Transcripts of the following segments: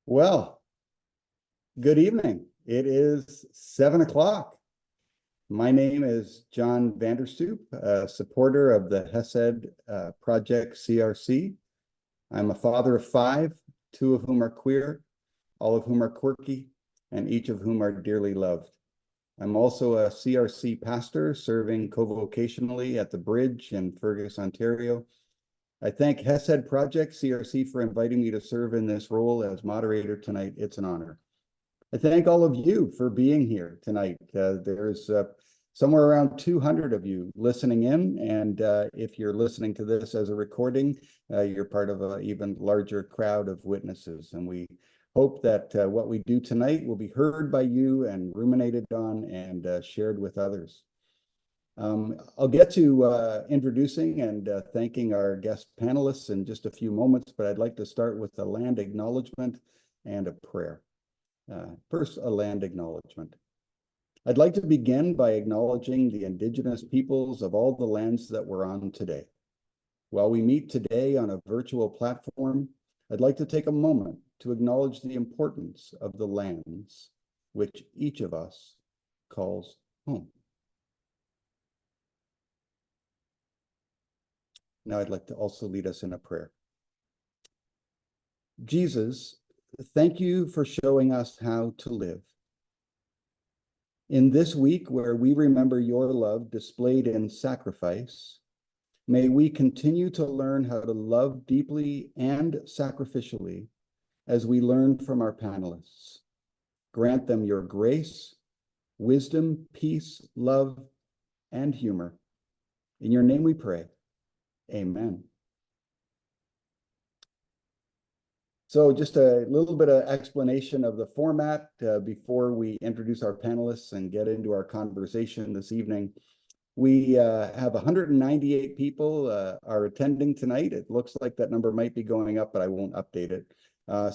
Well, good evening. It is 7 o'clock. My name is John Vanderstoep, a supporter of the Hesed Project CRC. I'm a father of five, two of whom are queer, all of whom are quirky, and each of whom are dearly loved. I'm also a CRC pastor serving co-vocationally at the Bridge in Fergus, Ontario. I thank Hesed Project CRC for inviting me to serve in this role as moderator tonight. It's an honor. I thank all of you for being here tonight. There's somewhere around 200 of you listening in, and if you're listening to this as a recording, you're part of an even larger crowd of witnesses. And we hope that what we do tonight will be heard by you and ruminated on and shared with others. I'll get to introducing and thanking our guest panelists in just a few moments, but I'd like to start with a land acknowledgement and a prayer. First, a land acknowledgement. I'd like to begin by acknowledging the Indigenous peoples of all the lands that we're on today. While we meet today on a virtual platform, I'd like to take a moment to acknowledge the importance of the lands which each of us calls home. Now I'd like to also lead us in a prayer. Jesus, thank you for showing us how to live. In this week where we remember your love displayed in sacrifice, may we continue to learn how to love deeply and sacrificially as we learn from our panelists. Grant them your grace, wisdom, peace, love, and humor. In your name we pray. Amen. So just a little bit of explanation of the format before we introduce our panelists and get into our conversation this evening. We have 198 people are attending tonight. It looks like that number might be going up, but I won't update it.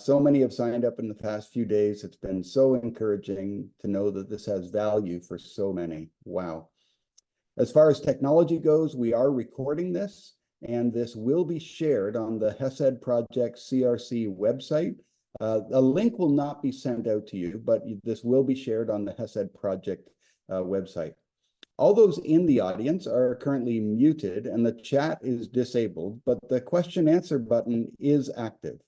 So many have signed up in the past few days. It's been so encouraging to know that this has value for so many. Wow. As far as technology goes, we are recording this, and this will be shared on the Hesed Project CRC website. A link will not be sent out to you, but this will be shared on the Hesed Project website. All those in the audience are currently muted and the chat is disabled, but the question answer button is active.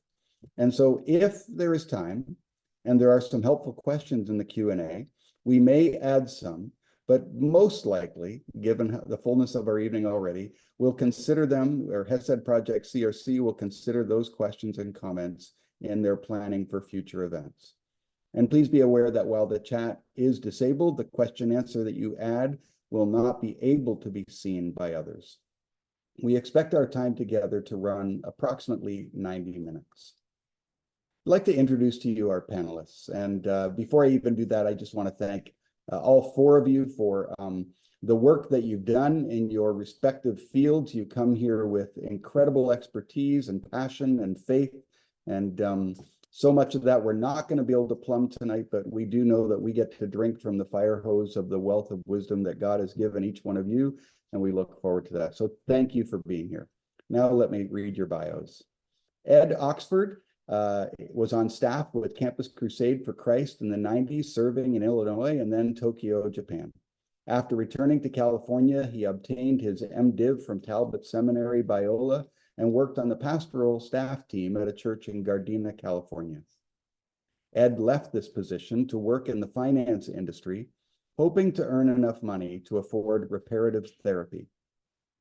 And so if there is time, and there are some helpful questions in the Q&A, we may add some. But most likely, given the fullness of our evening already, we'll consider them, or Hesed Project CRC will consider those questions and comments in their planning for future events. And please be aware that while the chat is disabled, the question answer that you add will not be able to be seen by others. We expect our time together to run approximately 90 minutes. I'd like to introduce to you our panelists. And before I even do that, I just want to thank all four of you for the work that you've done in your respective fields. You come here with incredible expertise and passion and faith, and so much of that we're not going to be able to plumb tonight, but we do know that we get to drink from the fire hose of the wealth of wisdom that God has given each one of you, and we look forward to that. So thank you for being here. Now let me read your bios. Ed Oxford was on staff with Campus Crusade for Christ in the 90s, serving in Illinois and then Tokyo, Japan. After returning to California, he obtained his MDiv from Talbot Seminary, Biola, and worked on the pastoral staff team at a church in Gardena, California. Ed left this position to work in the finance industry, hoping to earn enough money to afford reparative therapy.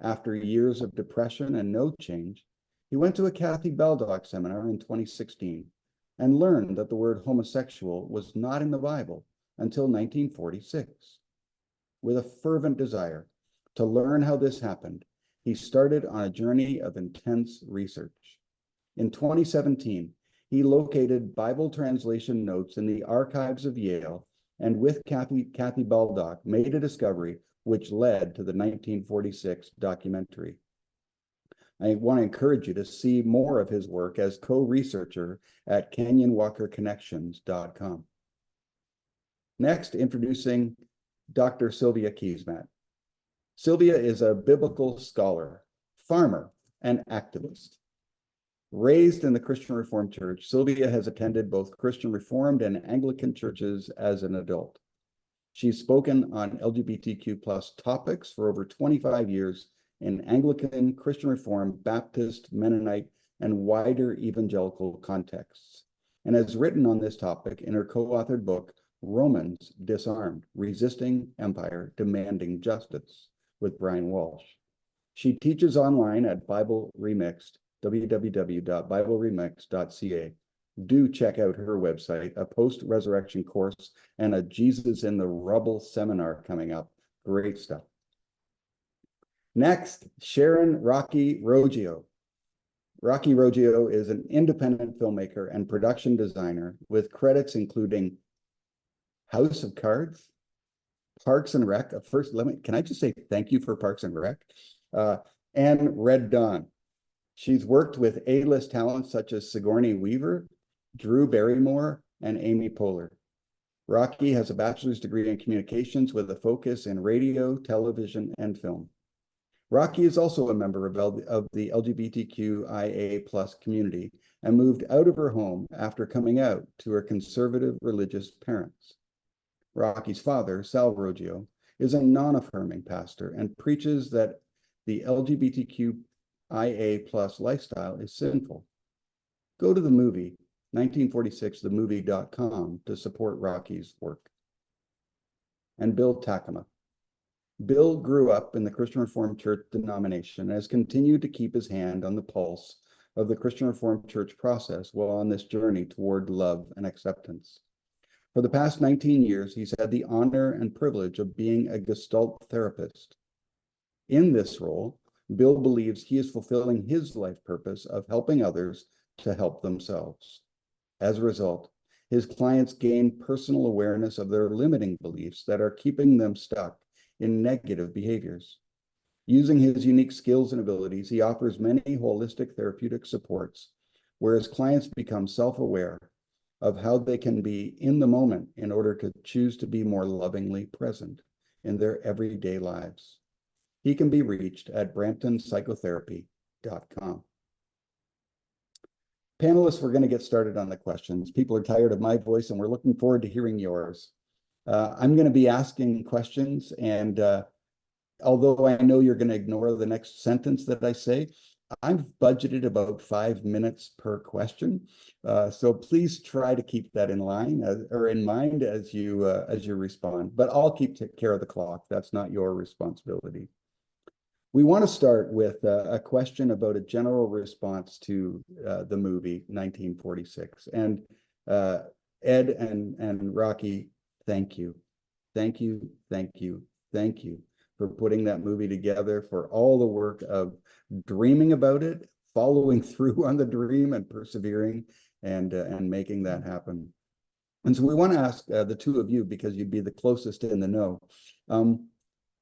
After years of depression and no change, he went to a Kathy Baldock seminar in 2016 and learned that the word homosexual was not in the Bible until 1946. With a fervent desire to learn how this happened, he started on a journey of intense research. In 2017, he located Bible translation notes in the archives of Yale and with Kathy Baldock made a discovery which led to the 1946 documentary. I want to encourage you to see more of his work as co-researcher at canyonwalkerconnections.com. Next, introducing Dr. Sylvia Keesmaat. Sylvia is a biblical scholar, farmer, and activist. Raised in the Christian Reformed Church, Sylvia has attended both Christian Reformed and Anglican churches as an adult. She's spoken on LGBTQ plus topics for over 25 years in Anglican, Christian Reformed, Baptist, Mennonite, and wider evangelical contexts, and has written on this topic in her co-authored book, Romans Disarmed, Resisting Empire, Demanding Justice, with Brian Walsh. She teaches online at Bible Remixed, www.bibleremixed.ca. Do check out her website, a post-resurrection course, and a Jesus in the Rubble seminar coming up. Great stuff. Next, Sharon Roggio. Roggio is an independent filmmaker and production designer with credits including House of Cards, Parks and Rec. First, can I just say thank you for Parks and Rec? And Red Dawn. She's worked with A-list talents such as Sigourney Weaver, Drew Barrymore, and Amy Poehler. Rocky has a bachelor's degree in communications with a focus in radio, television, and film. Rocky is also a member of the LGBTQIA plus community and moved out of her home after coming out to her conservative religious parents. Rocky's father, Sal Roggio, is a non-affirming pastor and preaches that the LGBTQIA plus lifestyle is sinful. Go to the movie, 1946themovie.com, to support Rocky's work. And Bill Taekema. Bill grew up in the Christian Reformed Church denomination and has continued to keep his hand on the pulse of the Christian Reformed Church process while on this journey toward love and acceptance. For the past 19 years, he's had the honor and privilege of being a Gestalt therapist. In this role, Bill believes he is fulfilling his life purpose of helping others to help themselves. As a result, his clients gain personal awareness of their limiting beliefs that are keeping them stuck in negative behaviors. Using his unique skills and abilities, he offers many holistic therapeutic supports, where his clients become self-aware of how they can be in the moment in order to choose to be more lovingly present in their everyday lives. He can be reached at bramptonpsychotherapy.com. Panelists, we're going to get started on the questions. People are tired of my voice, and we're looking forward to hearing yours. I'm going to be asking questions, and although I know you're going to ignore the next sentence that I say, I've budgeted about 5 minutes per question. So please try to keep that in line or in mind as you respond. But I'll keep care of the clock. That's not your responsibility. We want to start with a question about a general response to the movie 1946. And Ed and Rocky, thank you. Thank you, thank you, thank you for putting that movie together, for all the work of dreaming about it, following through on the dream and persevering and making that happen. And so we want to ask the two of you, because you'd be the closest in the know,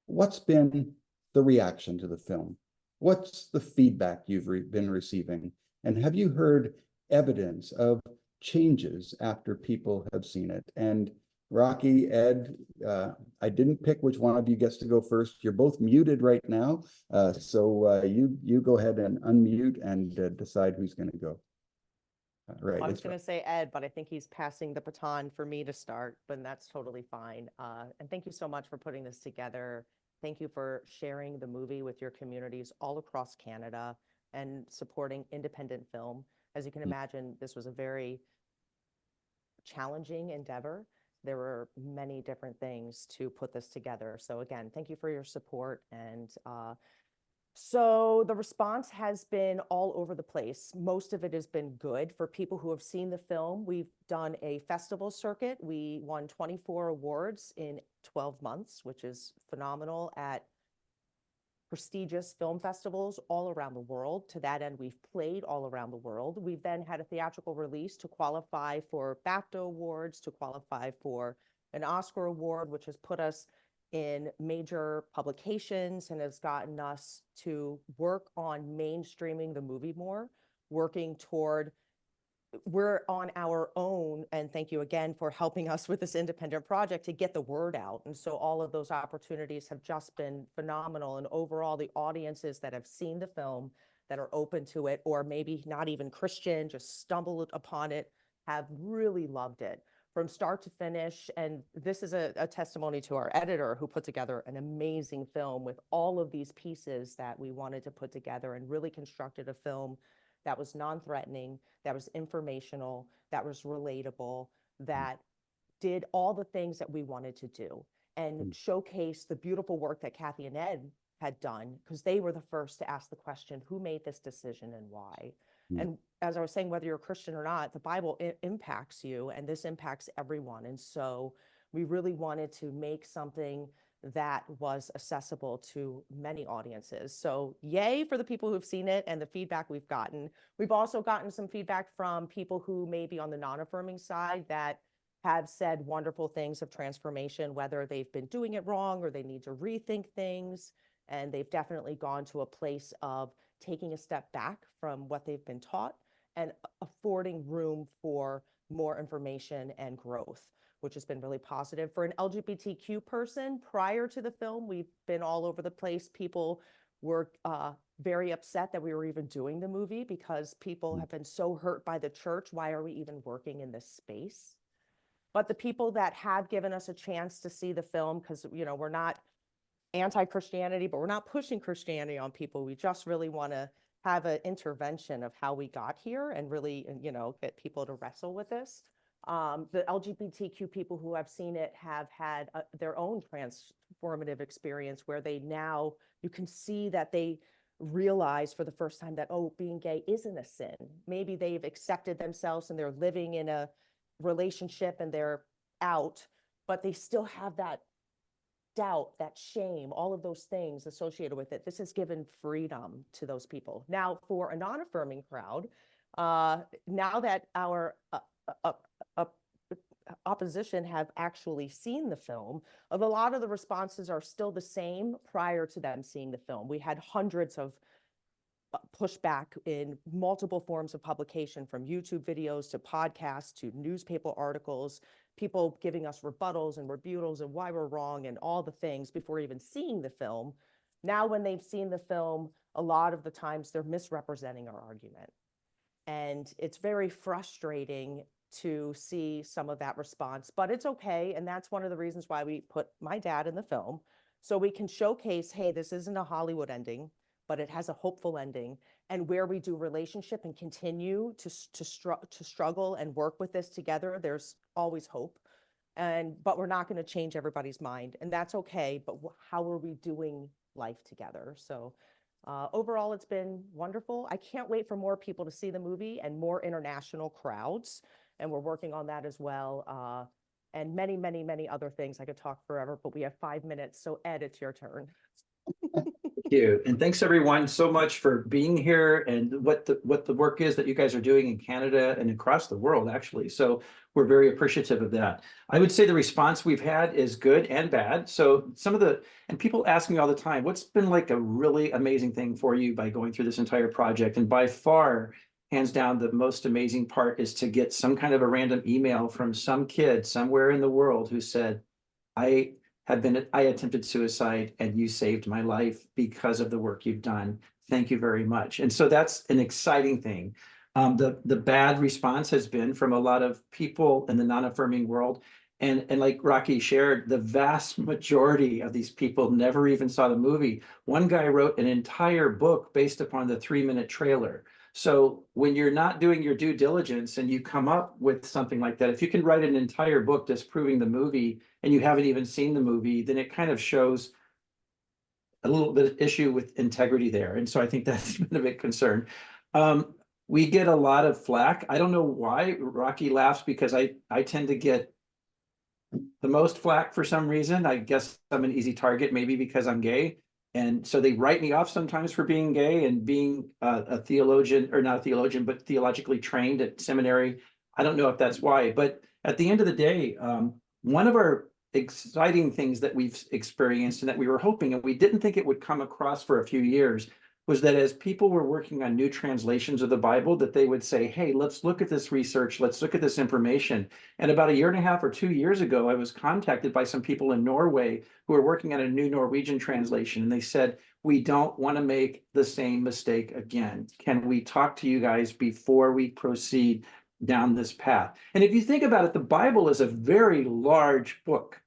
what's been the reaction to the film? What's the feedback you've been receiving? And have you heard evidence of changes after people have seen it? And Rocky, Ed, I didn't pick which one of you gets to go first. You're both muted right now. So you go ahead and unmute and decide who's going to go. Right. I was going to say Ed, but I think he's passing the baton for me to start, but that's totally fine. And thank you so much for putting this together. Thank you for sharing the movie with your communities all across Canada and supporting independent film. As you can imagine, this was a very challenging endeavor. There were many different things to put this together. So again, thank you for your support. And so the response has been all over the place. Most of it has been good. For people who have seen the film, we've done a festival circuit. We won 24 awards in 12 months, which is phenomenal, at prestigious film festivals all around the world. To that end, we've played all around the world. We've then had a theatrical release to qualify for BAFTA awards, to qualify for an Oscar award, which has put us in major publications and has gotten us to work on mainstreaming the movie more, working toward, we're on our own, and thank you again for helping us with this independent project to get the word out. And so all of those opportunities have just been phenomenal. And overall, the audiences that have seen the film that are open to it, or maybe not even Christian, just stumbled upon it, have really loved it from start to finish. And this is a testimony to our editor, who put together an amazing film with all of these pieces that we wanted to put together, and really constructed a film that was non-threatening, that was informational, that was relatable, that did all the things that we wanted to do, and showcase the beautiful work that Kathy and Ed had done, because they were the first to ask the question, who made this decision and why? And as I was saying, whether you're a Christian or not, the Bible impacts you, and this impacts everyone. And so we really wanted to make something that was accessible to many audiences. So yay for the people who've seen it and the feedback we've gotten. We've also gotten some feedback from people who may be on the non-affirming side that have said wonderful things of transformation, whether they've been doing it wrong or they need to rethink things. And they've definitely gone to a place of taking a step back from what they've been taught and affording room for more information and growth, which has been really positive. For an LGBTQ person, prior to the film, we've been all over the place. People were very upset that we were even doing the movie, because people have been so hurt by the church. Why are we even working in this space? But the people that have given us a chance to see the film, because, you know, we're not anti-Christianity, but we're not pushing Christianity on people. We just really want to have an intervention of how we got here, and really, you know, get people to wrestle with this. The LGBTQ people who have seen it have had their own transformative experience, where they now, you can see that they realize for the first time that, oh, being gay isn't a sin. Maybe they've accepted themselves and they're living in a relationship and they're out, but they still have that doubt, that shame, all of those things associated with it. This has given freedom to those people. Now, for a non-affirming crowd, now that our opposition have actually seen the film, a lot of the responses are still the same prior to them seeing the film. We had hundreds of pushback in multiple forms of publication, from YouTube videos to podcasts to newspaper articles, people giving us rebuttals and rebuttals and why we're wrong and all the things before even seeing the film. Now, when they've seen the film, a lot of the times they're misrepresenting our argument. And it's very frustrating to see some of that response, but it's okay. And that's one of the reasons why we put my dad in the film, so we can showcase, hey, this isn't a Hollywood ending, but it has a hopeful ending. And where we do relationship and continue to struggle and work with this together, there's always hope. But we're not going to change everybody's mind, and that's okay. But how are we doing life together? So overall, it's been wonderful. I can't wait for more people to see the movie and more international crowds. And we're working on that as well. And many, many, many other things. I could talk forever, but we have 5 minutes. So Ed, it's your turn. Thank you. And thanks everyone so much for being here, and what the work is that you guys are doing in Canada and across the world, actually. So we're very appreciative of that. I would say the response we've had is good and bad. So and people ask me all the time, what's been like a really amazing thing for you by going through this entire project? And by far, hands down, the most amazing part is to get some kind of a random email from some kid somewhere in the world who said, I attempted suicide and you saved my life because of the work you've done. Thank you very much. And so that's an exciting thing. The bad response has been from a lot of people in the non-affirming world. And like Rocky shared, the vast majority of these people never even saw the movie. One guy wrote an entire book based upon the 3-minute trailer. So when you're not doing your due diligence and you come up with something like that, if you can write an entire book disproving the movie and you haven't even seen the movie, then it kind of shows a little bit of issue with integrity there. And so I think that's been a big concern. We get a lot of flack. I don't know why. Rocky laughs because I tend to get the most flack for some reason. I guess I'm an easy target, maybe because I'm gay. And so they write me off sometimes for being gay and being a theologian, or not a theologian, but theologically trained at seminary. I don't know if that's why, but at the end of the day, one of our exciting things that we've experienced and that we were hoping, and we didn't think it would come across for a few years, was that as people were working on new translations of the Bible, that they would say, hey, let's look at this research, let's look at this information. And about 1.5 or 2 years ago, I was contacted by some people in Norway who are working on a new Norwegian translation. And they said, we don't want to make the same mistake again. Can we talk to you guys before we proceed down this path? And if you think about it, the Bible is a very large book,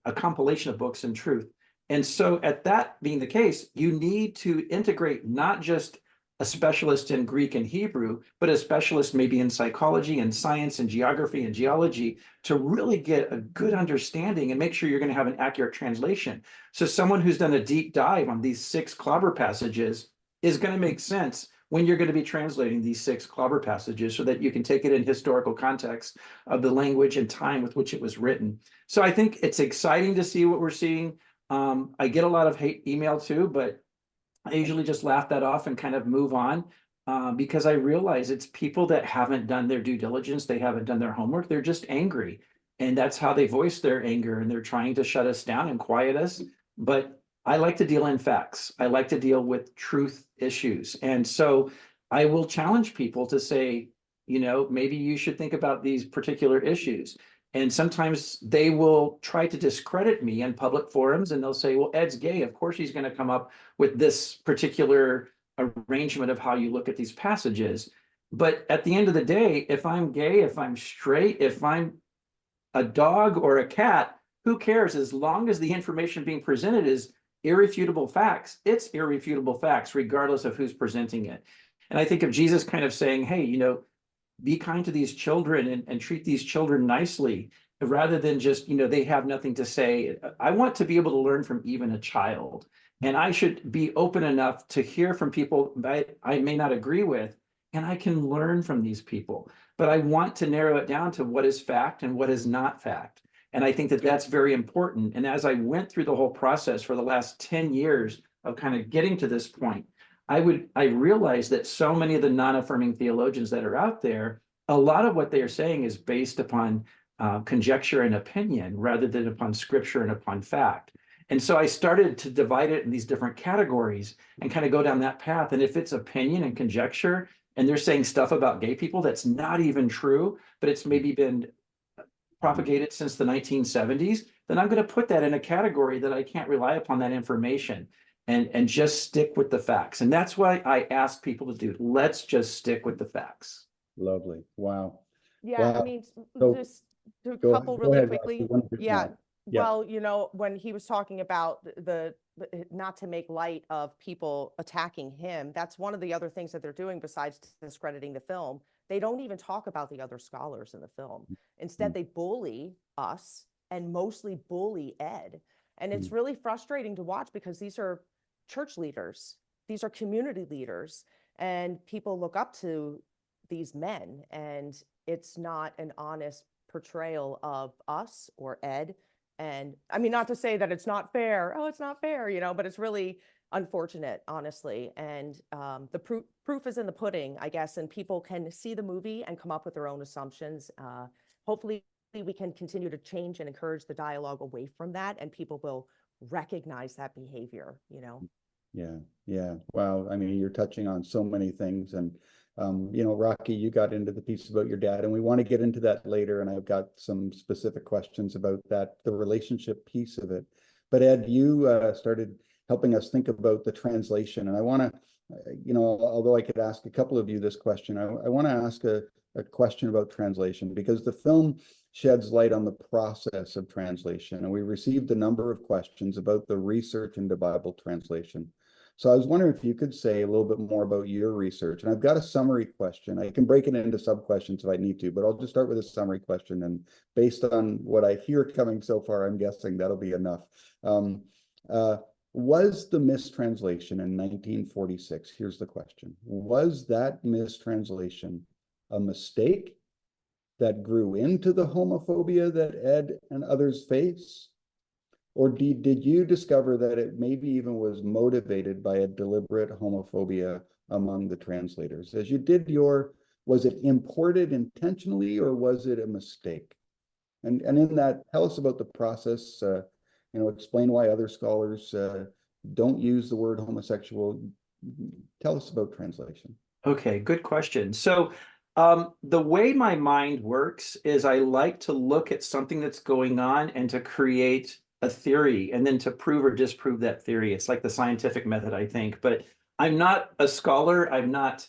a compilation of books in truth. And so at that being the case, you need to integrate not just a specialist in Greek and Hebrew, but a specialist maybe in psychology and science and geography and geology to really get a good understanding and make sure you're going to have an accurate translation. So someone who's done a deep dive on these 6 clobber passages is going to make sense when you're going to be translating these 6 clobber passages so that you can take it in historical context of the language and time with which it was written. So I think it's exciting to see what we're seeing. I get a lot of hate email too, but I usually just laugh that off and kind of move on because I realize it's people that haven't done their due diligence. They haven't done their homework. They're just angry. And that's how they voice their anger. And they're trying to shut us down and quiet us. But I like to deal in facts. I like to deal with truth issues. And so I will challenge people to say, you know, maybe you should think about these particular issues. And sometimes they will try to discredit me in public forums and they'll say, well, Ed's gay. Of course, he's going to come up with this particular arrangement of how you look at these passages. But at the end of the day, if I'm gay, if I'm straight, if I'm a dog or a cat, who cares? As long as the information being presented is irrefutable facts, it's irrefutable facts, regardless of who's presenting it. And I think of Jesus kind of saying, hey, you know, be kind to these children and treat these children nicely rather than just, you know, they have nothing to say. I want to be able to learn from even a child. And I should be open enough to hear from people that I may not agree with, and I can learn from these people. But I want to narrow it down to what is fact and what is not fact. And I think that that's very important. And as I went through the whole process for the last 10 years of kind of getting to this point, I realized that so many of the non-affirming theologians that are out there, a lot of what they are saying is based upon conjecture and opinion rather than upon scripture and upon fact. And so I started to divide it in these different categories and kind of go down that path. And if it's opinion and conjecture, and they're saying stuff about gay people that's not even true, but it's maybe been propagated since the 1970s, then I'm going to put that in a category that I can't rely upon that information. And just stick with the facts. And that's what I ask people to do. Let's just stick with the facts. Lovely. Wow. Yeah, Wow. I mean, So just a go couple go really ahead, quickly. Roxy. One of your Yeah. thoughts. Yeah. Well, you know, when he was talking about the not to make light of people attacking him, that's one of the other things that they're doing besides discrediting the film. They don't even talk about the other scholars in the film. Instead, they bully us and mostly bully Ed. And it's really frustrating to watch because these are church leaders, these are community leaders, and people look up to these men, and it's not an honest portrayal of us or Ed. And I mean, not to say that it's not fair. Oh, it's not fair, you know, but it's really unfortunate, honestly. And the proof is in the pudding, I guess, and people can see the movie and come up with their own assumptions. Hopefully we can continue to change and encourage the dialogue away from that, and people will recognize that behavior, you know. Yeah. Wow. I mean, you're touching on so many things. And, you know, Rocky, you got into the piece about your dad, and we want to get into that later. And I've got some specific questions about that, the relationship piece of it. But Ed, you started helping us think about the translation. And I want to, you know, although I could ask a couple of you this question, I want to ask a question about translation, because the film sheds light on the process of translation. And we received a number of questions about the research into Bible translation. So I was wondering if you could say a little bit more about your research. And I've got a summary question. I can break it into sub questions if I need to, but I'll just start with a summary question. And based on what I hear coming so far, I'm guessing that'll be enough. Was the mistranslation in 1946, here's the question, was that mistranslation a mistake that grew into the homophobia that Ed and others face? Or did you discover that it maybe even was motivated by a deliberate homophobia among the translators? As you did was it imported intentionally, or was it a mistake? And in that, tell us about the process, you know, explain why other scholars don't use the word homosexual, Tell us about translation. Okay, good question. So the way my mind works is I like to look at something that's going on and to create a theory and then to prove or disprove that theory. It's like the scientific method, I think. But I'm not a scholar. I'm not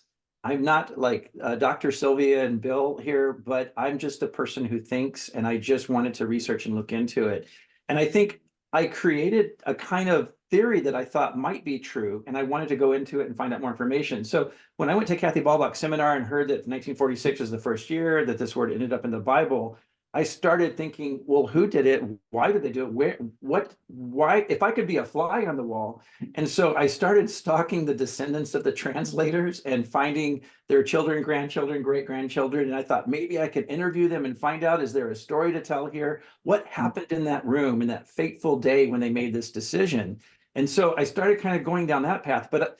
like Dr. Sylvia and Bill here, but I'm just a person who thinks, and I just wanted to research and look into it. And I think I created a kind of theory that I thought might be true, and I wanted to go into it and find out more information. So when I went to Kathy Ballbach's seminar and heard that 1946 was the first year that this word ended up in the Bible, I started thinking, well, who did it? Why did they do it? Where, what, why, if I could be a fly on the wall. And so I started stalking the descendants of the translators and finding their children, grandchildren, great-grandchildren. And I thought maybe I could interview them and find out, is there a story to tell here? What happened in that room in that fateful day when they made this decision? And so I started kind of going down that path. But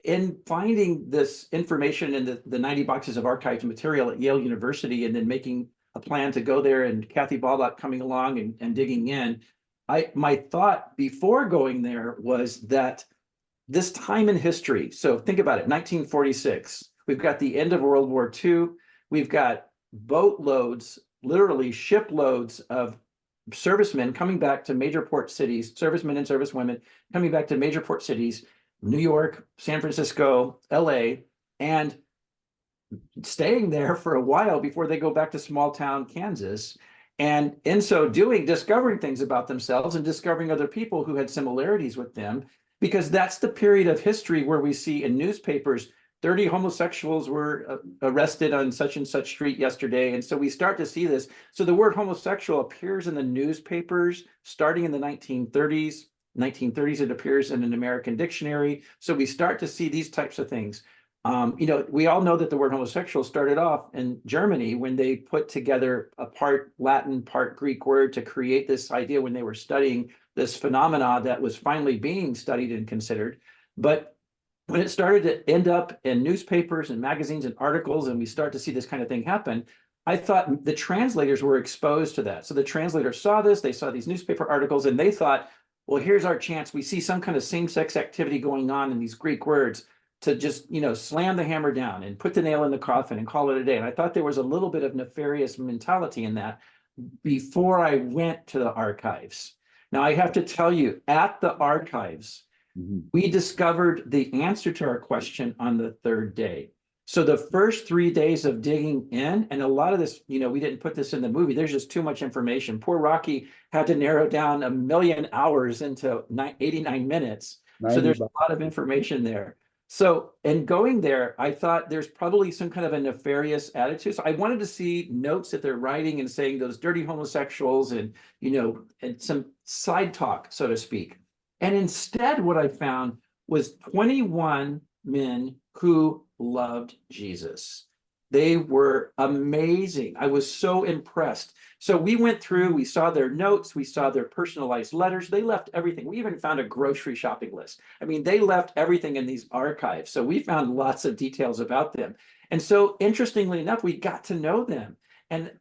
in finding this information in the 90 boxes of archived material at Yale University and then making a plan to go there and Kathy Ballbach coming along and digging in, my thought before going there was that this time in history, so think about it, 1946, we've got the end of World War II, we've got boatloads, literally shiploads of servicemen coming back to major port cities, servicemen and servicewomen coming back to major port cities, New York, San Francisco, LA, and staying there for a while before they go back to small town Kansas. And in so doing, discovering things about themselves and discovering other people who had similarities with them, because that's the period of history where we see in newspapers 30 homosexuals were arrested on such and such street yesterday. And so we start to see this. So the word homosexual appears in the newspapers starting in the 1930s. 1930s, it appears in an American dictionary. So we start to see these types of things. We all know that the word homosexual started off in Germany when they put together a part Latin, part Greek word to create this idea when they were studying this phenomena that was finally being studied and considered. But when it started to end up in newspapers and magazines and articles, and we start to see this kind of thing happen, I thought the translators were exposed to that. So the translators saw this, they saw these newspaper articles, and they thought, well, here's our chance. We see some kind of same-sex activity going on in these Greek words to just, slam the hammer down and put the nail in the coffin and call it a day. And I thought there was a little bit of nefarious mentality in that before I went to the archives. Now, I have to tell you, at the archives, we discovered the answer to our question on the third day. So the first 3 days of digging in, and a lot of this, we didn't put this in the movie. There's just too much information. Poor Rocky had to narrow down 1,000,000 hours into 89 minutes. So there's a lot of information there. So in going there, I thought there's probably some kind of a nefarious attitude. So I wanted to see notes that they're writing and saying those dirty homosexuals and, and some side talk, so to speak. And instead, what I found was 21 men who loved Jesus. They were amazing. I was so impressed. So we went through, we saw their notes, we saw their personalized letters. They left everything. We even found a grocery shopping list. I mean, they left everything in these archives. So we found lots of details about them. And so interestingly enough, we got to know them. And,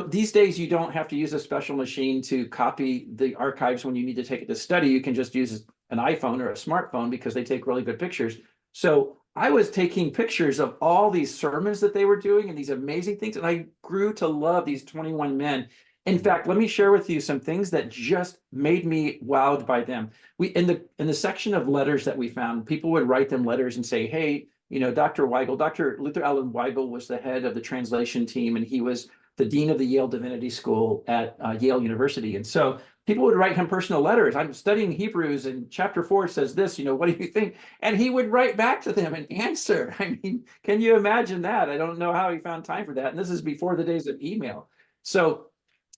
these days you don't have to use a special machine to copy the archives when you need to take it to study. You can just use an iPhone or a smartphone because they take really good pictures. So I was taking pictures of all these sermons that they were doing and these amazing things. And I grew to love these 21 men. In fact, let me share with you some things that just made me wowed by them. We in the section of letters that we found, people would write them letters and say, hey, Dr. Weigel, Dr. Luther Allen Weigel was the head of the translation team, and he was the dean of the Yale Divinity School at Yale University. And so people would write him personal letters. I'm studying Hebrews and chapter 4 says this, what do you think? And he would write back to them and answer. I mean, can you imagine that? I don't know how he found time for that. And this is before the days of email. So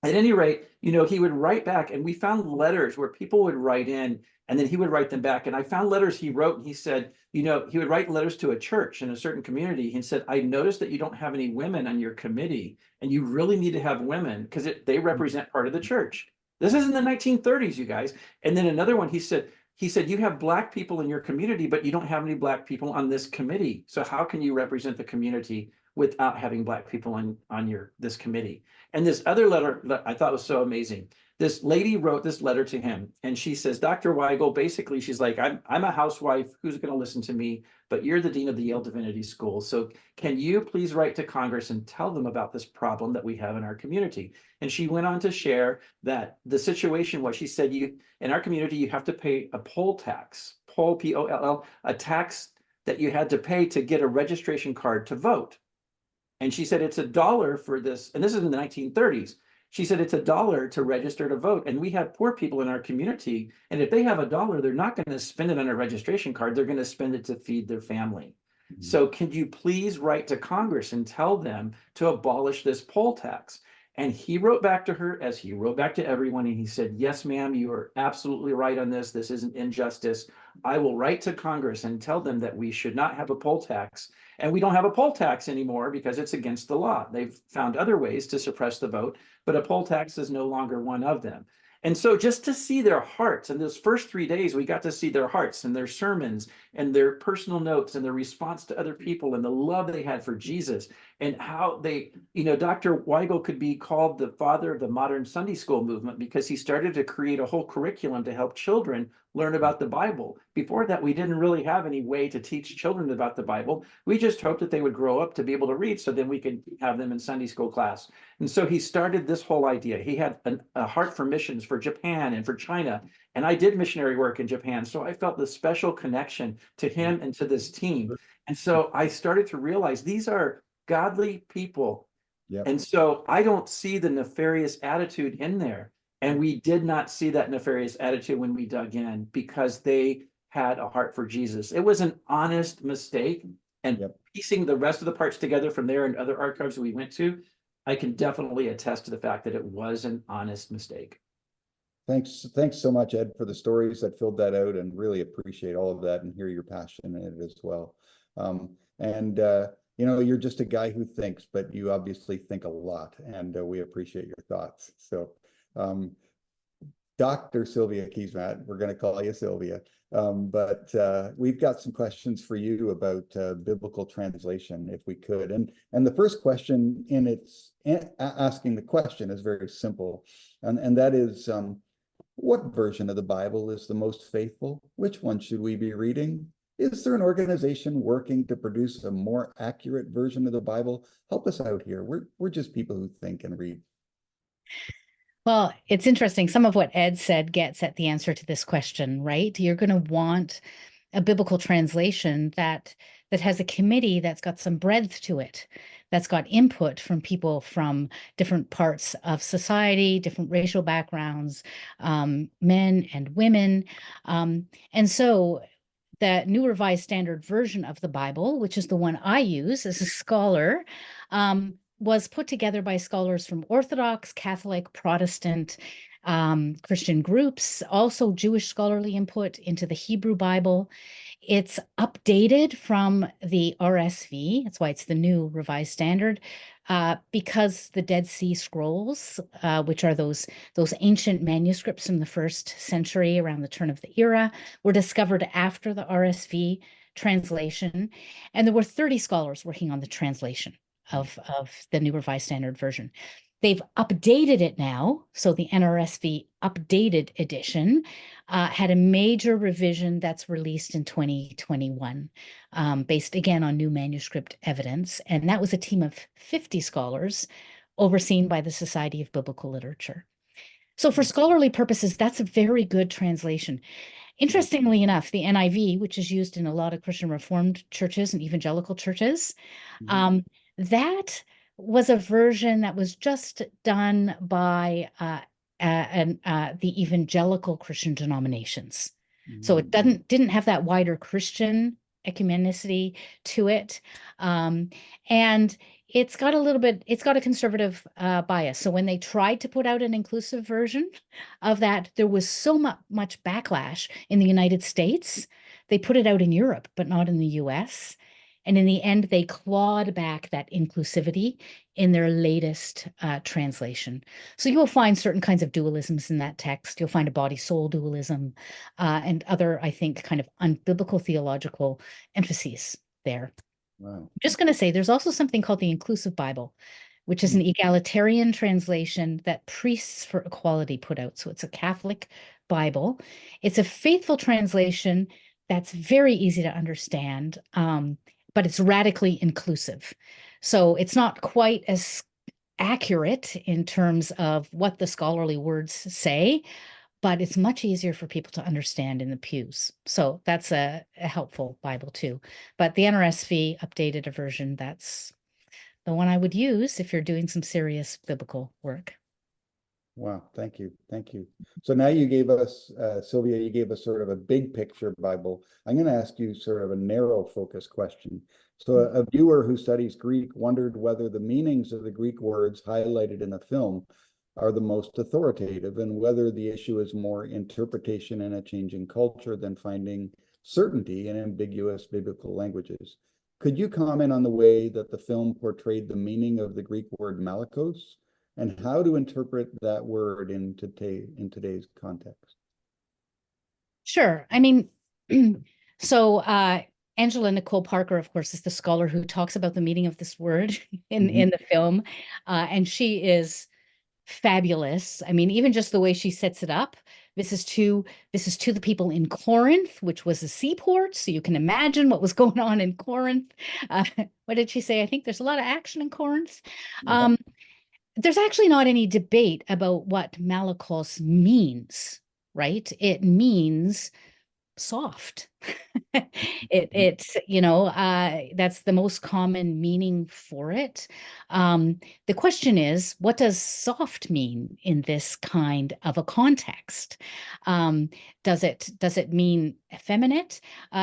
at any rate, he would write back, and we found letters where people would write in and then he would write them back. And I found letters he wrote, and he said, he would write letters to a church in a certain community. He said, I noticed that you don't have any women on your committee, and you really need to have women because they represent part of the church. This is in the 1930s, you guys. And then another one, he said, you have Black people in your community, but you don't have any Black people on this committee. So how can you represent the community without having Black people on this committee? And this other letter that I thought was so amazing. this lady wrote this letter to him, and she says, Dr. Weigel, basically, she's like, I'm a housewife who's going to listen to me, but you're the dean of the Yale Divinity School. So can you please write to Congress and tell them about this problem that we have in our community? And she went on to share that the situation was, she said, in our community, you have to pay a poll tax, poll, P-O-L-L, a tax that you had to pay to get a registration card to vote. And she said, it's $1 for this. And this is in the 1930s. She said, it's $1 to register to vote. And we have poor people in our community. And if they have $1, they're not going to spend it on a registration card. They're going to spend it to feed their family. Mm-hmm. So can you please write to Congress and tell them to abolish this poll tax? And he wrote back to her, as he wrote back to everyone. And he said, yes, ma'am, you are absolutely right on this. This isn't injustice. I will write to Congress and tell them that we should not have a poll tax. And we don't have a poll tax anymore because it's against the law. They've found other ways to suppress the vote, but a poll tax is no longer one of them. And so just to see their hearts, and those first 3 days, we got to see their hearts and their sermons and their personal notes and their response to other people and the love they had for Jesus, and how they, Dr. Weigel could be called the father of the modern Sunday school movement because he started to create a whole curriculum to help children learn about the Bible. Before that, we didn't really have any way to teach children about the Bible. We just hoped that they would grow up to be able to read, so then we could have them in Sunday school class. And so he started this whole idea. He had a heart for missions for Japan and for China. And I did missionary work in Japan. So I felt the special connection to him and to this team. And so I started to realize these are godly people. Yep. And so I don't see the nefarious attitude in there. And we did not see that nefarious attitude when we dug in, because they had a heart for Jesus. It was an honest mistake. And piecing the rest of the parts together from there and other archives we went to, I can definitely attest to the fact that it was an honest mistake. Thanks so much, Ed, for the stories that filled that out, and really appreciate all of that and hear your passion in it as well. You're just a guy who thinks, but you obviously think a lot, and we appreciate your thoughts. So Dr. Sylvia Keesmaat, we're going to call you Sylvia, but we've got some questions for you about biblical translation, if we could. And the first question asking the question is very simple, and that is, what version of the Bible is the most faithful? Which one should we be reading? Is there an organization working to produce a more accurate version of the Bible? Help us out here. We're just people who think and read. Well, it's interesting. Some of what Ed said gets at the answer to this question, right? You're going to want a biblical translation that has a committee that's got some breadth to it, that's got input from people from different parts of society, different racial backgrounds, men and women. And so the New Revised Standard Version of the Bible, which is the one I use as a scholar, was put together by scholars from Orthodox, Catholic, Protestant, Christian groups, also Jewish scholarly input into the Hebrew Bible. It's updated from the RSV. That's why it's the New Revised Standard, because the Dead Sea Scrolls, which are those ancient manuscripts from the 1st century around the turn of the era, were discovered after the RSV translation. And there were 30 scholars working on the translation of the New Revised Standard Version. They've updated it now. So the NRSV updated edition had a major revision that's released in 2021, based again on new manuscript evidence. And that was a team of 50 scholars overseen by the Society of Biblical Literature. So for scholarly purposes, that's a very good translation. Interestingly enough, the NIV, which is used in a lot of Christian Reformed churches and evangelical churches, that was a version that was just done by the evangelical Christian denominations. So it didn't have that wider Christian ecumenicity to it. And it's got a conservative bias. So when they tried to put out an inclusive version of that, there was so much backlash in the United States. They put it out in Europe, but not in the US. And in the end, they clawed back that inclusivity in their latest translation. So you will find certain kinds of dualisms in that text. You'll find a body-soul dualism and other, I think, kind of unbiblical theological emphases there. Wow. I'm just going to say there's also something called the Inclusive Bible, which is an egalitarian translation that Priests for Equality put out. So it's a Catholic Bible. It's a faithful translation that's very easy to understand, but it's radically inclusive. So it's not quite as accurate in terms of what the scholarly words say, but it's much easier for people to understand in the pews. So that's a helpful Bible too. But the NRSV updated a version, that's the one I would use if you're doing some serious biblical work. Wow, thank you. Thank you. So now you gave us, Sylvia, you gave us sort of a big picture Bible. I'm going to ask you sort of a narrow focus question. So a viewer who studies Greek wondered whether the meanings of the Greek words highlighted in a film are the most authoritative, and whether the issue is more interpretation in a changing culture than finding certainty in ambiguous biblical languages. Could you comment on the way that the film portrayed the meaning of the Greek word malakos, and how to interpret that word in today's context? Sure. I mean, so Angela Nicole Parker, of course, is the scholar who talks about the meaning of this word in the film, and she is fabulous. I mean, even just the way she sets it up. This is to the people in Corinth, which was a seaport. So you can imagine what was going on in Corinth. What did she say? I think there's a lot of action in Corinth. There's actually not any debate about what malakos means, right? It means soft. It's, that's the most common meaning for it. The question is, what does soft mean in this kind of a context? Does it mean effeminate?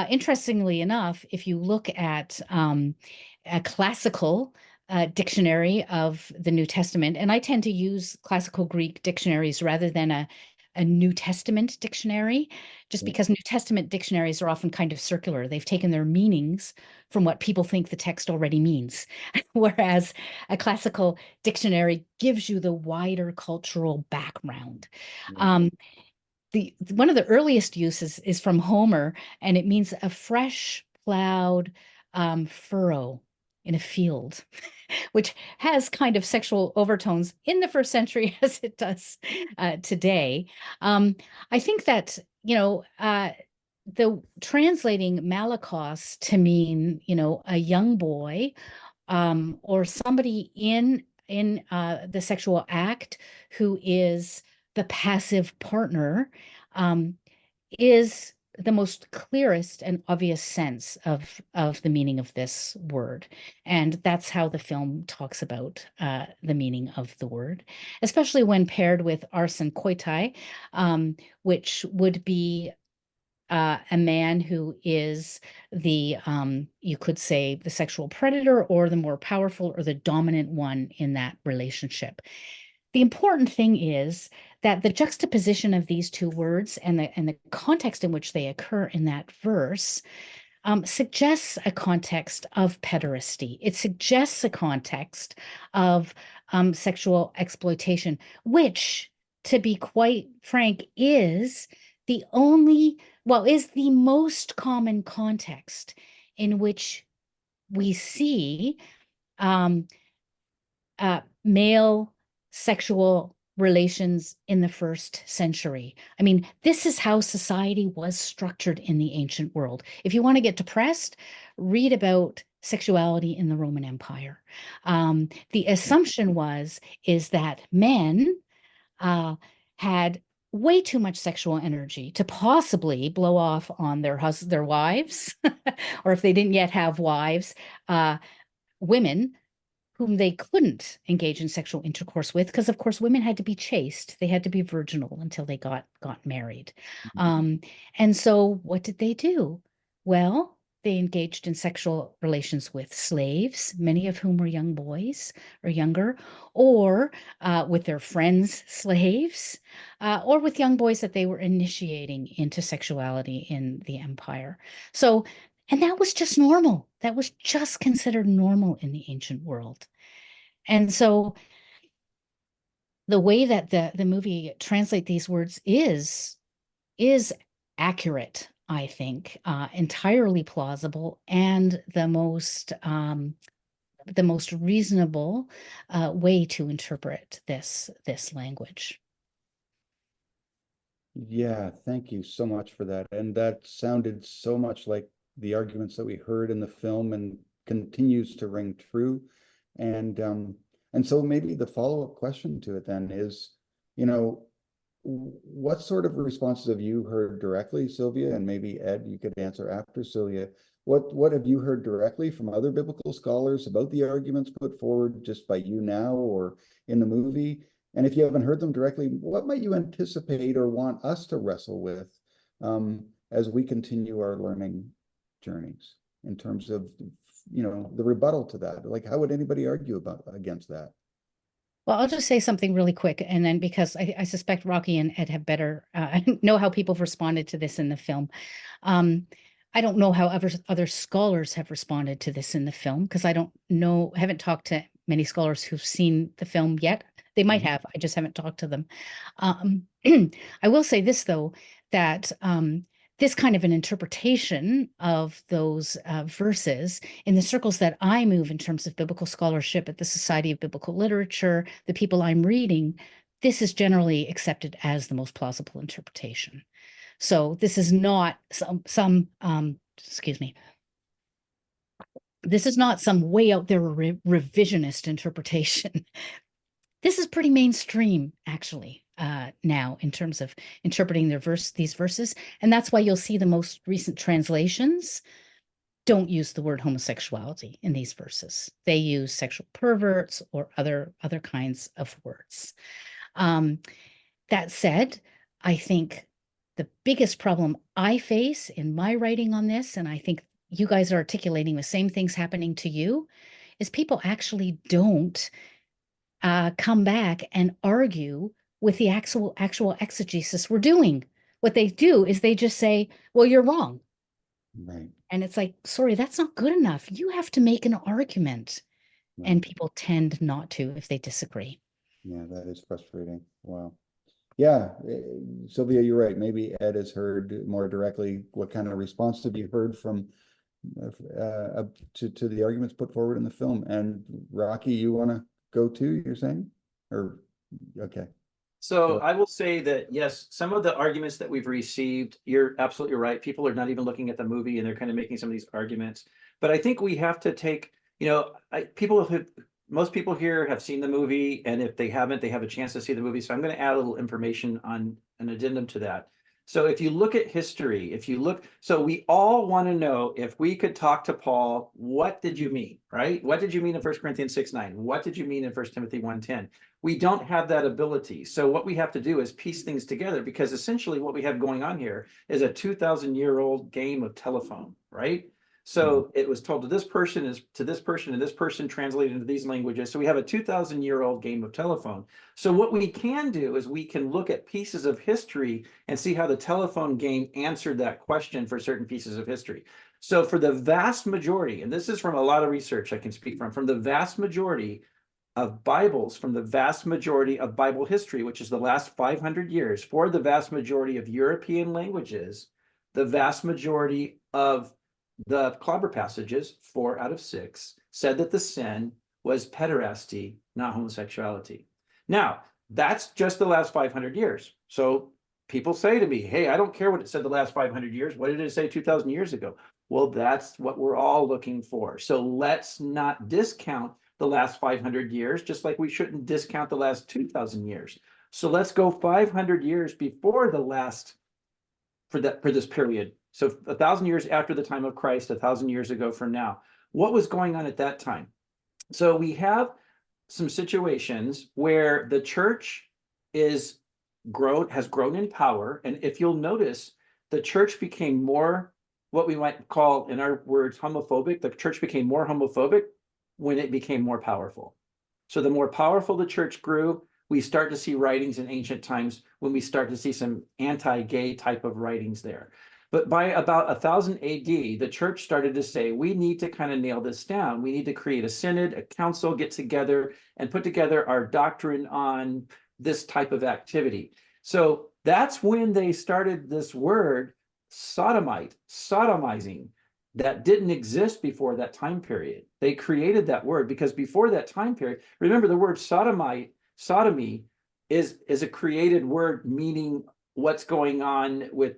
Interestingly enough, if you look at a classical dictionary of the New Testament, and I tend to use classical Greek dictionaries rather than a New Testament dictionary, just because New Testament dictionaries are often kind of circular. They've taken their meanings from what people think the text already means, whereas a classical dictionary gives you the wider cultural background. One of the earliest uses is from Homer, and it means a fresh plowed furrow in a field, which has kind of sexual overtones in the first century as it does today. I think that, the translating malakos to mean, a young boy or somebody in the sexual act who is the passive partner is the most clearest and obvious sense of the meaning of this word. And that's how the film talks about the meaning of the word, especially when paired with arson koitai, which would be a man who is the, you could say, the sexual predator or the more powerful or the dominant one in that relationship. The important thing is that the juxtaposition of these two words and the context in which they occur in that verse suggests a context of pederasty. It suggests a context of sexual exploitation, which, to be quite frank, is the most common context in which we see male sexual relations in the first century. I mean, this is how society was structured in the ancient world. If you want to get depressed, read about sexuality in the Roman Empire. The assumption is that men had way too much sexual energy to possibly blow off on their wives, or if they didn't yet have wives, women whom they couldn't engage in sexual intercourse with, because of course women had to be chaste. They had to be virginal until they got married. And so what did they do? Well, they engaged in sexual relations with slaves, many of whom were young boys or younger, or with their friends' slaves, or with young boys that they were initiating into sexuality in the empire. So, and that was just normal. That was just considered normal in the ancient world. And so the way that the movie translate these words is accurate, I think, entirely plausible, and the most the most reasonable way to interpret this language. Yeah, thank you so much for that. And that sounded so much like the arguments that we heard in the film and continues to ring true. And so maybe the follow-up question to it then is, you know, what sort of responses have you heard directly, Sylvia? And maybe Ed, you could answer after Sylvia. What have you heard directly from other biblical scholars about the arguments put forward just by you now or in the movie? And if you haven't heard them directly, what might you anticipate or want us to wrestle with as we continue our learning journeys in terms of, you know, the rebuttal to that? Like, how would anybody argue against that? Well, I'll just say something really quick, and then because I suspect Rocky and Ed have better know how people have responded to this in the film. I don't know how other scholars have responded to this in the film because I haven't talked to many scholars who've seen the film yet. They might have, I just haven't talked to them. I will say this, though, that this kind of an interpretation of those verses in the circles that I move in terms of biblical scholarship at the Society of Biblical Literature, the people I'm reading, this is generally accepted as the most plausible interpretation. So this is not excuse me. This is not some way out there revisionist interpretation. This is pretty mainstream, actually, now in terms of interpreting these verses. And that's why you'll see the most recent translations don't use the word homosexuality in these verses. They use sexual perverts or other kinds of words. That said, I think the biggest problem I face in my writing on this, and I think you guys are articulating the same things happening to you, is people actually don't come back and argue with the actual exegesis we're doing. What they do is they just say, well, you're wrong. Right. And it's like, sorry, that's not good enough. You have to make an argument. Right. And people tend not to if they disagree. Yeah, that is frustrating. Wow. Yeah, Sylvia, you're right. Maybe Ed has heard more directly. What kind of response have you heard from to the arguments put forward in the film? And Rocky, you want to go too, you're saying? Or okay. So I will say that, yes, some of the arguments that we've received, you're absolutely right. People are not even looking at the movie and they're kind of making some of these arguments. But I think we have to take, you know, most people here have seen the movie, and if they haven't, they have a chance to see the movie. So I'm going to add a little information on an addendum to that. So if you look at history, so we all want to know, if we could talk to Paul, what did you mean, right? What did you mean in 1 Corinthians 6:9? What did you mean in 1 Timothy 1:10? We don't have that ability. So what we have to do is piece things together, because essentially what we have going on here is a 2,000-year-old game of telephone, right? So it was told to this person, to this person, and this person translated into these languages. So we have a 2,000-year-old game of telephone. So what we can do is we can look at pieces of history and see how the telephone game answered that question for certain pieces of history. So for the vast majority, and this is from a lot of research I can speak from the vast majority of Bibles, from the vast majority of Bible history, which is the last 500 years, for the vast majority of European languages, the vast majority of the clobber passages, 4 out of 6, said that the sin was pederasty, not homosexuality. Now, that's just the last 500 years. So people say to me, hey, I don't care what it said the last 500 years. What did it say 2,000 years ago? Well, that's what we're all looking for. So let's not discount the last 500 years, just like we shouldn't discount the last 2,000 years. So let's go 500 years before the last, for this period. So 1,000 years after the time of Christ, 1,000 years ago from now. What was going on at that time? So we have some situations where the church has grown in power. And if you'll notice, the church became more, what we might call in our words, homophobic. The church became more homophobic when it became more powerful. So the more powerful the church grew, we start to see writings in ancient times when we start to see some anti-gay type of writings there. But by about 1000 AD, the church started to say, we need to kind of nail this down. We need to create a synod, a council, get together and put together our doctrine on this type of activity. So that's when they started this word sodomite, sodomizing. that didn't exist before that time period. They created that word because before that time period, remember the word sodomy is a created word meaning what's going on with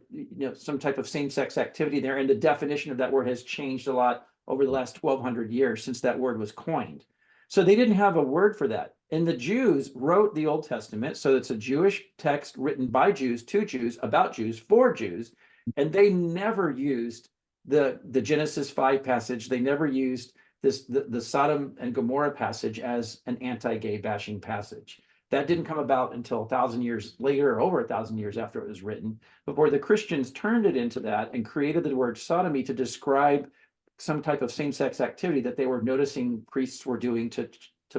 some type of same-sex activity there. And the definition of that word has changed a lot over the last 1,200 years since that word was coined. So they didn't have a word for that. And the Jews wrote the Old Testament. So it's a Jewish text written by Jews to Jews, about Jews, for Jews. And they never used the Genesis 5 passage. They never used the Sodom and Gomorrah passage as an anti-gay bashing passage. That didn't come about until 1,000 years later, or over 1,000 years after it was written, before the Christians turned it into that and created the word sodomy to describe some type of same-sex activity that they were noticing priests were doing to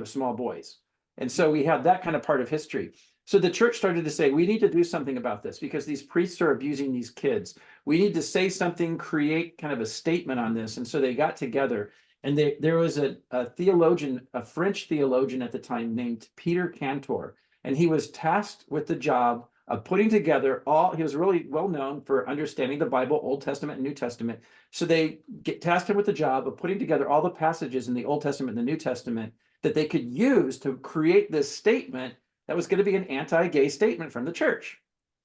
small boys. And so we have that kind of part of history. So the church started to say, we need to do something about this because these priests are abusing these kids. We need to say something, create kind of a statement on this. And so they got together, and there was a theologian, a French theologian at the time named Peter Cantor, and he was tasked with the job of putting together he was really well known for understanding the Bible, Old Testament and New Testament. So they tasked him with the job of putting together all the passages in the Old Testament and the New Testament that they could use to create this statement that was going to be an anti-gay statement from the church.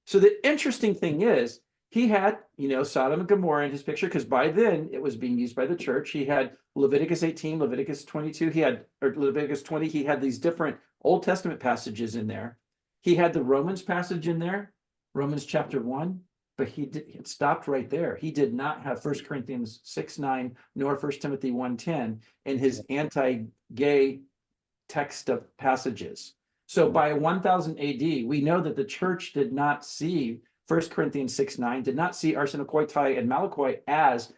So the interesting thing is, he had, Sodom and Gomorrah in his picture, because by then it was being used by the church. He had Leviticus 18, Leviticus 22, or Leviticus 20. He had these different Old Testament passages in there. He had the Romans passage in there, Romans chapter 1, but it stopped right there. He did not have 1 Corinthians 6:9 nor 1 Timothy 1:10 in his anti-gay text of passages. So by 1000 AD, we know that the church did not see 1 Corinthians 6:9, did not see arsenokoitai and malakoi as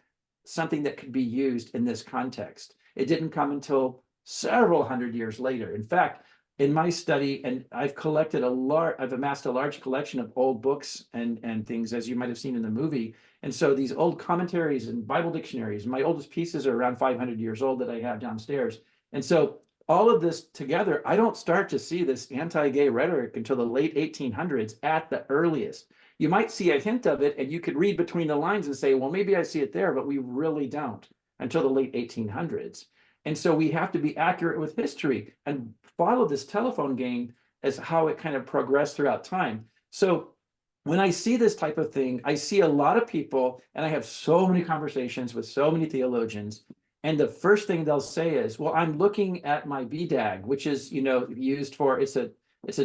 something that could be used in this context. It didn't come until several hundred years later. In fact, in my study, and I've amassed a large collection of old books and things, as you might have seen in the movie. And so these old commentaries and Bible dictionaries, my oldest pieces are around 500 years old that I have downstairs. And so all of this together, I don't start to see this anti-gay rhetoric until the late 1800s at the earliest. You might see a hint of it, and you could read between the lines and say, well, maybe I see it there, but we really don't until the late 1800s. And so we have to be accurate with history and follow this telephone game as how it kind of progressed throughout time. So when I see this type of thing, I see a lot of people, and I have so many conversations with so many theologians, and the first thing they'll say is, well, I'm looking at my BDAG, which is, used for, it's a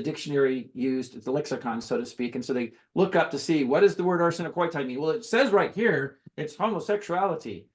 dictionary used, it's a lexicon, so to speak. And so they look up to see, what does the word arsenokoitai mean? Well, it says right here, it's homosexuality.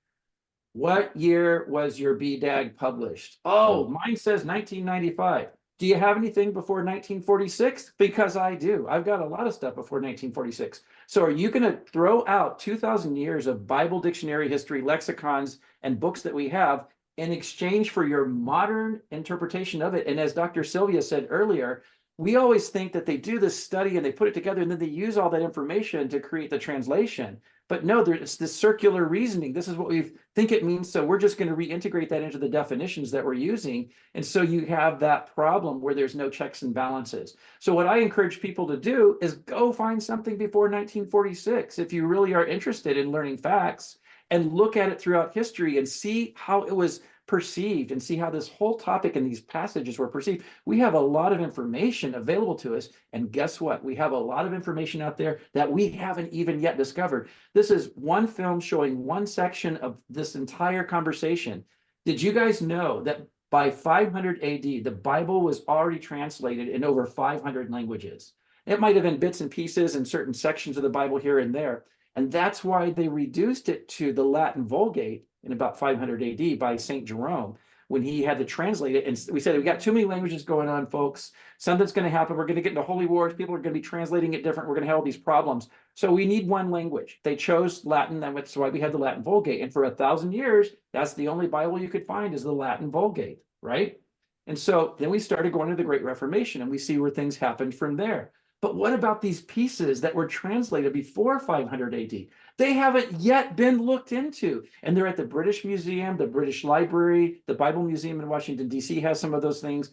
What year was your BDAG published? Oh, mine says 1995. Do you have anything before 1946? Because I do. I've got a lot of stuff before 1946. So are you going to throw out 2,000 years of Bible dictionary history, lexicons, and books that we have in exchange for your modern interpretation of it? And as Dr. Sylvia said earlier, we always think that they do this study and they put it together and then they use all that information to create the translation. But no, it's this circular reasoning. This is what we think it means. So we're just going to reintegrate that into the definitions that we're using. And so you have that problem where there's no checks and balances. So what I encourage people to do is go find something before 1946 if you really are interested in learning facts, and look at it throughout history and see how it was perceived and see how this whole topic and these passages were perceived. We have a lot of information available to us. And guess what? We have a lot of information out there that we haven't even yet discovered. This is one film showing one section of this entire conversation. Did you guys know that by 500 AD, the Bible was already translated in over 500 languages? It might have been bits and pieces in certain sections of the Bible here and there. And that's why they reduced it to the Latin Vulgate in about 500 AD by St. Jerome, when he had to translate it. And we said, we got too many languages going on, folks. Something's going to happen. We're going to get into holy wars. People are going to be translating it different. We're going to have all these problems. So we need one language. They chose Latin. That's why we had the Latin Vulgate. And for 1,000 years, that's the only Bible you could find is the Latin Vulgate, right? And so then we started going to the Great Reformation, and we see where things happened from there. But what about these pieces that were translated before 500 AD? They haven't yet been looked into. And they're at the British Museum, the British Library, the Bible Museum in Washington, D.C. has some of those things.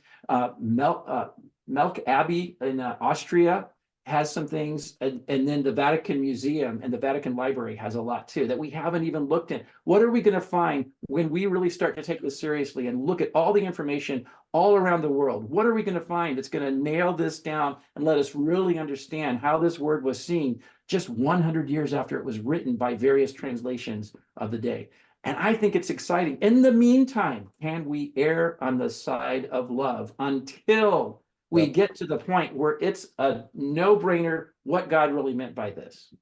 Melk Abbey in Austria has some things, and then the Vatican Museum and the Vatican Library has a lot too that we haven't even looked at. What are we going to find when we really start to take this seriously and look at all the information all around the world? What are we going to find that's going to nail this down and let us really understand how this word was seen just 100 years after it was written by various translations of the day? And I think it's exciting. In the meantime, can we err on the side of love until we Yep. get to the point where it's a no-brainer what God really meant by this?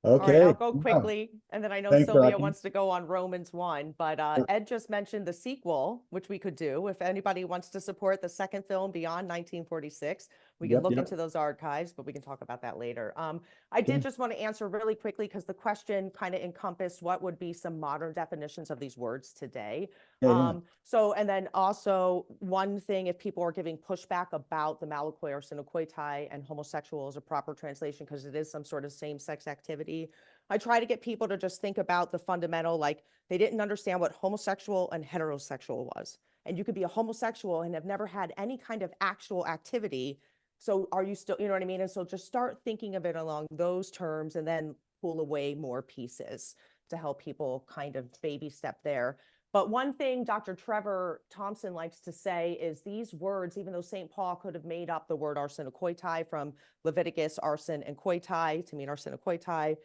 All right, Okay. I'll go Yeah. quickly, and then I know Thanks, Sylvia Rocky. wants to go on Romans 1, but Ed just mentioned the sequel, which we could do. If anybody wants to support the second film beyond 1946, we can Yep, look yep. into those archives, but we can talk about that later. I did Okay. just want to answer really quickly because the question kind of encompassed what would be some modern definitions of these words today. Yeah. So, and then also one thing, if people are giving pushback about the Malakoi or Sinakoitai and homosexual as a proper translation, because it is some sort of same-sex activity, I try to get people to just think about the fundamental, like they didn't understand what homosexual and heterosexual was. And you could be a homosexual and have never had any kind of actual activity. So are you still, you know what I mean? And so just start thinking of it along those terms and then pull away more pieces to help people kind of baby step there. But one thing Dr. Trevor Thompson likes to say is these words, even though St. Paul could have made up the word arsenokoitai from Leviticus, arsen and koitai to mean arsenokoitai,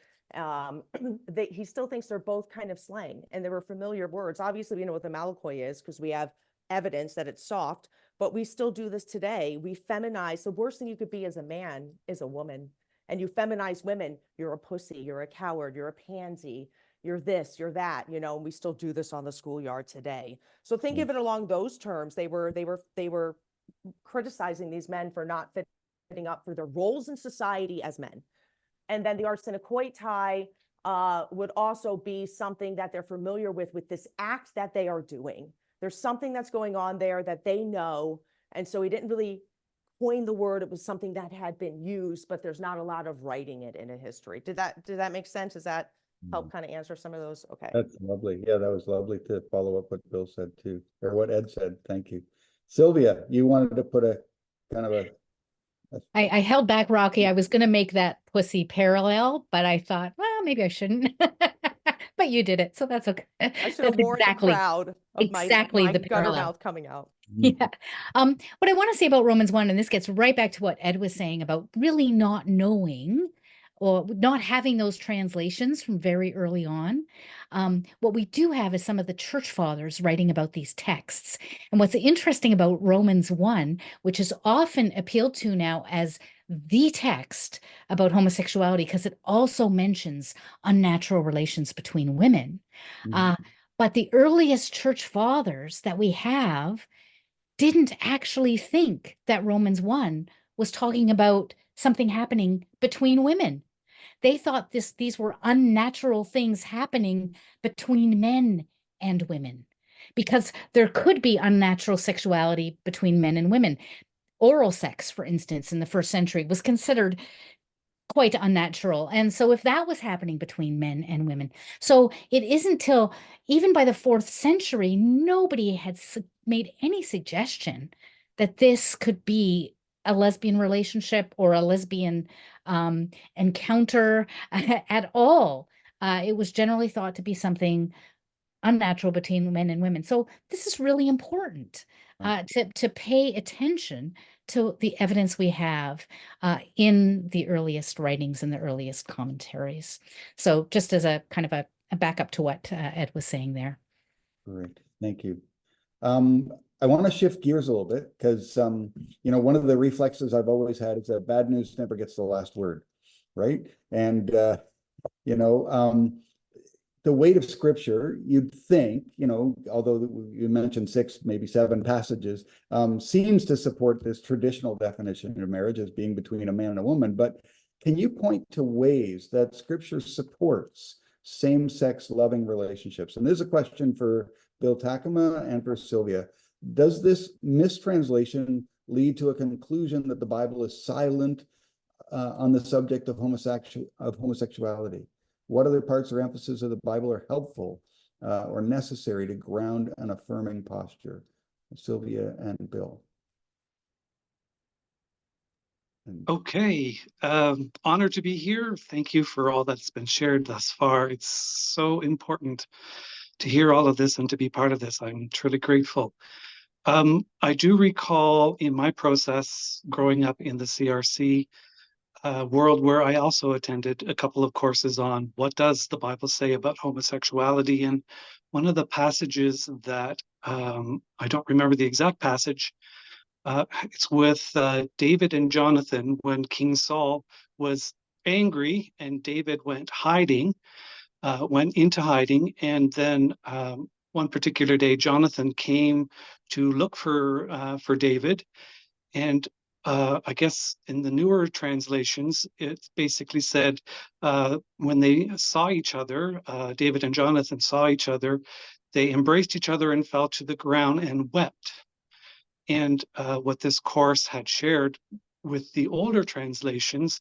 he still thinks they're both kind of slang and they were familiar words. Obviously, we know what the Malakoi is because we have evidence that it's soft, but we still do this today. We feminize. The worst thing you could be as a man is a woman, and you feminize women. You're a pussy, you're a coward, you're a pansy, you're this, you're that, you know, and we still do this on the schoolyard today. So think of it along those terms. They were criticizing these men for not fitting up for their roles in society as men. And then the arsenokoitai would also be something that they're familiar with this act that they are doing. There's something that's going on there that they know. And so he didn't really coin the word. It was something that had been used, but there's not a lot of writing it in a history. Did that make sense? Does that help kind of answer some of those? Okay. That's lovely. Yeah, that was lovely to follow up what Bill said too, or what Ed said. Thank you. Sylvia, you wanted to put a kind of a I held back, Rocky. I was going to make that pussy parallel, but I thought, well, maybe I shouldn't. But you did it, so that's okay. I should That's have warned the crowd of exactly my the gutter parallel. mouth coming out. Yeah. What I want to say about Romans 1, and this gets right back to what Ed was saying about really not knowing or not having those translations from very early on. What we do have is some of the church fathers writing about these texts. And what's interesting about Romans 1, which is often appealed to now as the text about homosexuality, because it also mentions unnatural relations between women. But the earliest church fathers that we have didn't actually think that Romans 1 was talking about something happening between women. They thought these were unnatural things happening between men and women, because there could be unnatural sexuality between men and women. Oral sex, for instance, in the first century was considered quite unnatural. And so if that was happening between men and women, so it isn't till even by the 4th century, nobody had made any suggestion that this could be a lesbian relationship or a lesbian encounter at all. It was generally thought to be something unnatural between men and women. So this is really important to pay attention to the evidence we have in the earliest writings and the earliest commentaries. So just as a kind of a backup to what Ed was saying there. Great, thank you. I want to shift gears a little bit because one of the reflexes I've always had is that bad news never gets the last word, right? And the weight of scripture, you'd think, although you mentioned 6, maybe 7 passages, seems to support this traditional definition of marriage as being between a man and a woman. But can you point to ways that scripture supports same-sex loving relationships? And there's a question for Bill Taekema and for Sylvia. Does this mistranslation lead to a conclusion that the Bible is silent on the subject of homosexuality? What other parts or emphasis of the Bible are helpful or necessary to ground an affirming posture? Sylvia and Bill. Okay, honored to be here. Thank you for all that's been shared thus far. It's so important to hear all of this and to be part of this. I'm truly grateful. I do recall in my process growing up in the CRC world where I also attended a couple of courses on what does the Bible say about homosexuality. And one of the passages that I don't remember the exact passage, it's with David and Jonathan when King Saul was angry and David went into hiding. And then one particular day, Jonathan came to look for David. And I guess in the newer translations, it basically said when they saw each other, David and Jonathan saw each other, they embraced each other and fell to the ground and wept. And what this course had shared with the older translations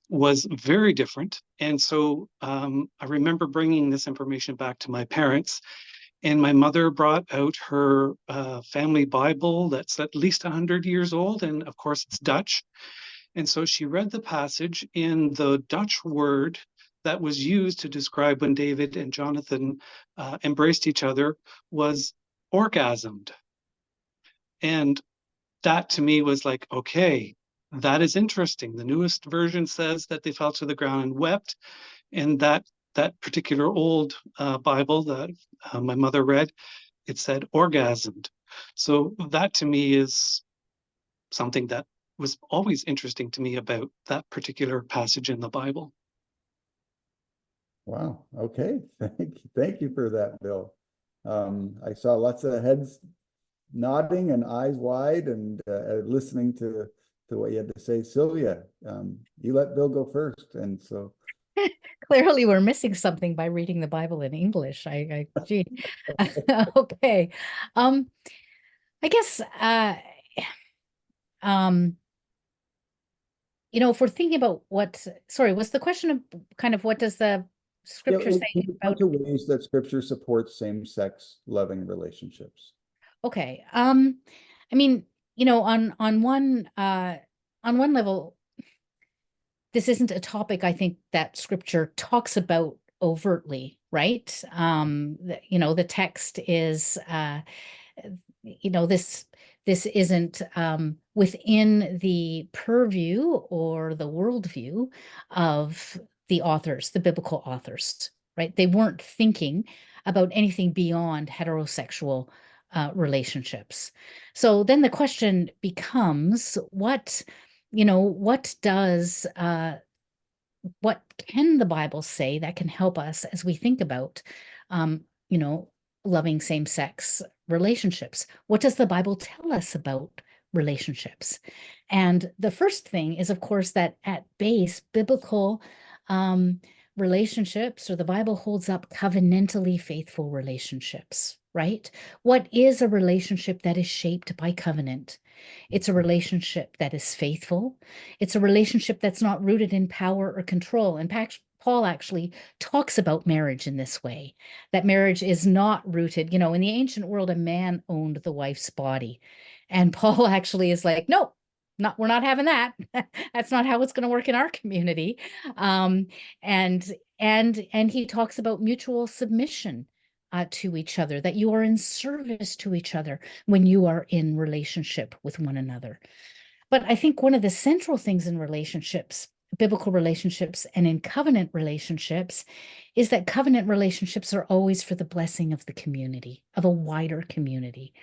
was very different. And so I remember bringing this information back to my parents, and my mother brought out her family Bible that's at least 100 years old, and of course it's Dutch. And so she read the passage in the Dutch word that was used to describe when David and Jonathan embraced each other was orgasmed. And that to me was like, okay, that is interesting. The newest version says that they fell to the ground and wept. And that particular old Bible that my mother read, it said orgasmed. So that to me is something that was always interesting to me about that particular passage in the Bible. Wow. Okay. Thank you for that, Bill. I saw lots of heads nodding and eyes wide and listening to what you had to say. Sylvia, you let Bill go first. And so Clearly we're missing something by reading the Bible in English. Gee. Okay. I guess if we're thinking about what's the question of kind of what does the scripture say about ways that scripture supports same-sex loving relationships? Okay. I mean, on one level, this isn't a topic I think that scripture talks about overtly, right? The text is this isn't within the purview or the worldview of the authors, the biblical authors, right? They weren't thinking about anything beyond heterosexual relationships. So then the question becomes, what can the Bible say that can help us as we think about, loving same-sex relationships? What does the Bible tell us about relationships? And the first thing is, of course, that at base, biblical relationships, or the Bible holds up covenantally faithful relationships, right? What is a relationship that is shaped by covenant? It's a relationship that is faithful. It's a relationship that's not rooted in power or control. In fact, Paul actually talks about marriage in this way, that marriage is not rooted, in the ancient world, a man owned the wife's body. And Paul actually is like, no, we're not having that. That's not how it's going to work in our community. And he talks about mutual submission to each other, that you are in service to each other when you are in relationship with one another. But I think one of the central things in relationships, biblical relationships and in covenant relationships, is that covenant relationships are always for the blessing of the community, of a wider community.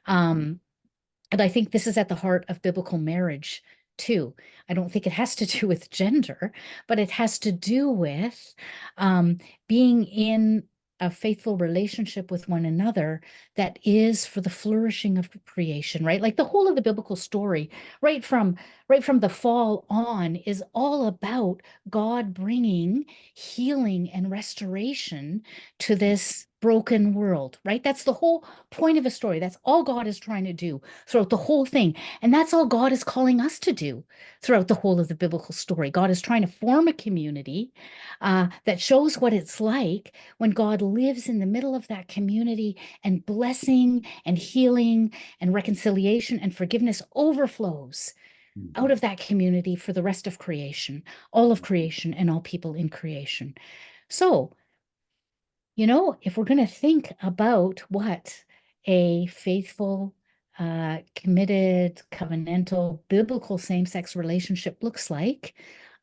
And I think this is at the heart of biblical marriage too. I don't think it has to do with gender, but it has to do with being in a faithful relationship with one another that is for the flourishing of creation, right? Like the whole of the biblical story, right from the fall on, is all about God bringing healing and restoration to this broken world, right? That's the whole point of a story. That's all God is trying to do throughout the whole thing. And that's all God is calling us to do throughout the whole of the biblical story. God is trying to form a community that shows what it's like when God lives in the middle of that community, and blessing and healing and reconciliation and forgiveness overflows out of that community for the rest of creation, all of creation and all people in creation. So, you know, if we're going to think about what a faithful, committed, covenantal, biblical same-sex relationship looks like,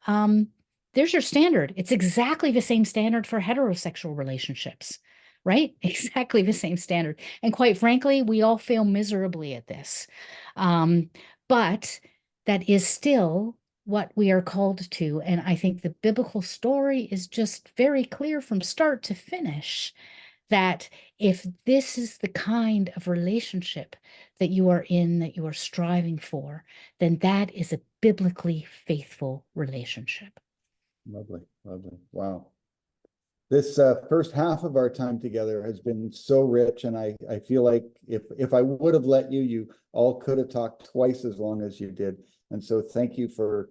there's your standard. It's exactly the same standard for heterosexual relationships, right? Exactly the same standard. And quite frankly, we all fail miserably at this. But that is still what we are called to. And I think the biblical story is just very clear from start to finish that if this is the kind of relationship that you are in, that you are striving for, then that is a biblically faithful relationship. Lovely, lovely. Wow. This first half of our time together has been so rich, and I feel like if I would have let you, you all could have talked twice as long as you did. And so thank you for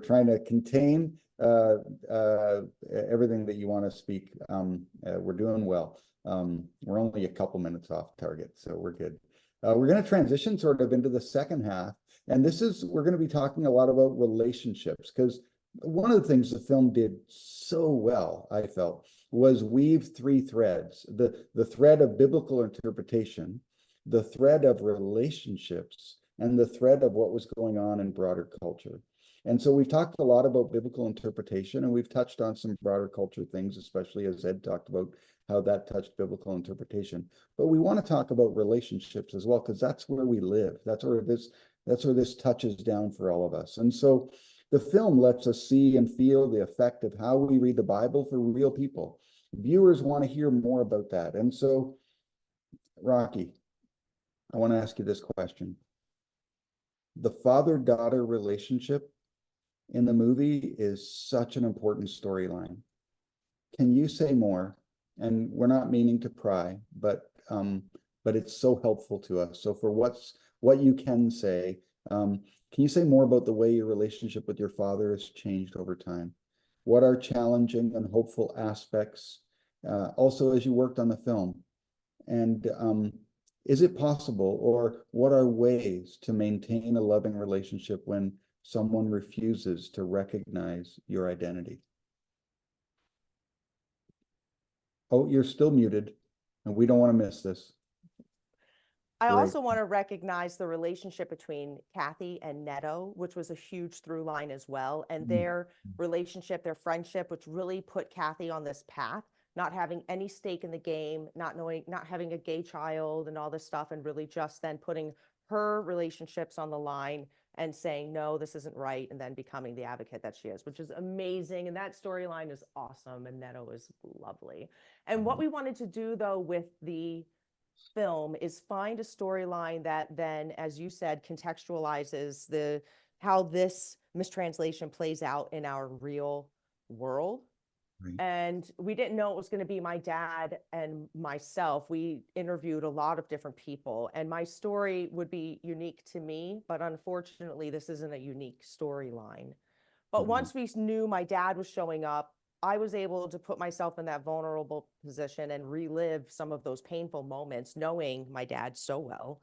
trying to contain everything that you want to speak. We're doing well. We're only a couple minutes off target, so we're good. We're going to transition sort of into the second half, and we're going to be talking a lot about relationships, because one of the things the film did so well, I felt, was weave three threads: the thread of biblical interpretation, the thread of relationships, and the thread of what was going on in broader culture. And so we've talked a lot about biblical interpretation, and we've touched on some broader culture things, especially as Ed talked about how that touched biblical interpretation. But we want to talk about relationships as well, because that's where we live. That's where this touches down for all of us. And so the film lets us see and feel the effect of how we read the Bible for real people. Viewers want to hear more about that. And so, Rocky, I want to ask you this question. The father-daughter relationship in the movie is such an important storyline. Can you say more? And we're not meaning to pry, but it's so helpful to us. So for what you can say, can you say more about the way your relationship with your father has changed over time? What are challenging and hopeful aspects, also as you worked on the film? And is it possible, or what are ways to maintain a loving relationship when someone refuses to recognize your identity? Oh, you're still muted, and we don't want to miss this. I Great. also want to recognize the relationship between Kathy and Neto, which was a huge through line as well. And their relationship, their friendship, which really put Kathy on this path, not having any stake in the game, not having a gay child and all this stuff, and really just then putting her relationships on the line and saying, no, this isn't right, and then becoming the advocate that she is, which is amazing. And that storyline is awesome, and Neto is lovely. And what we wanted to do, though, with the film is find a storyline that then, as you said, contextualizes how this mistranslation plays out in our real world. Right. And we didn't know it was going to be my dad and myself. We interviewed a lot of different people, and my story would be unique to me, but unfortunately this isn't a unique storyline. But once we knew my dad was showing up, I was able to put myself in that vulnerable position and relive some of those painful moments, knowing my dad so well,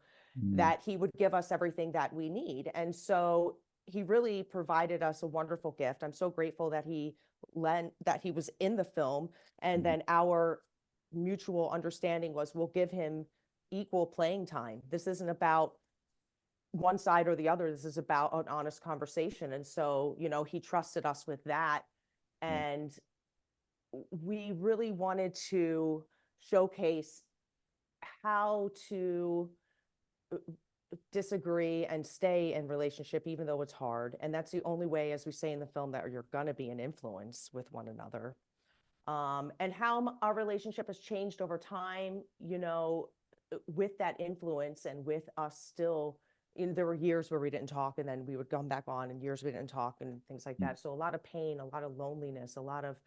that he would give us everything that we need. And so he really provided us a wonderful gift. I'm so grateful that he was in the film. And then our mutual understanding was, we'll give him equal playing time. This isn't about one side or the other. This is about an honest conversation. And so, he trusted us with that. And we really wanted to showcase how to disagree and stay in relationship, even though it's hard. And that's the only way, as we say in the film, that you're going to be an influence with one another. And how our relationship has changed over time, with that influence, and with us still, there were years where we didn't talk, and then we would come back on, and years we didn't talk, and things like that. So a lot of pain, a lot of loneliness, a lot of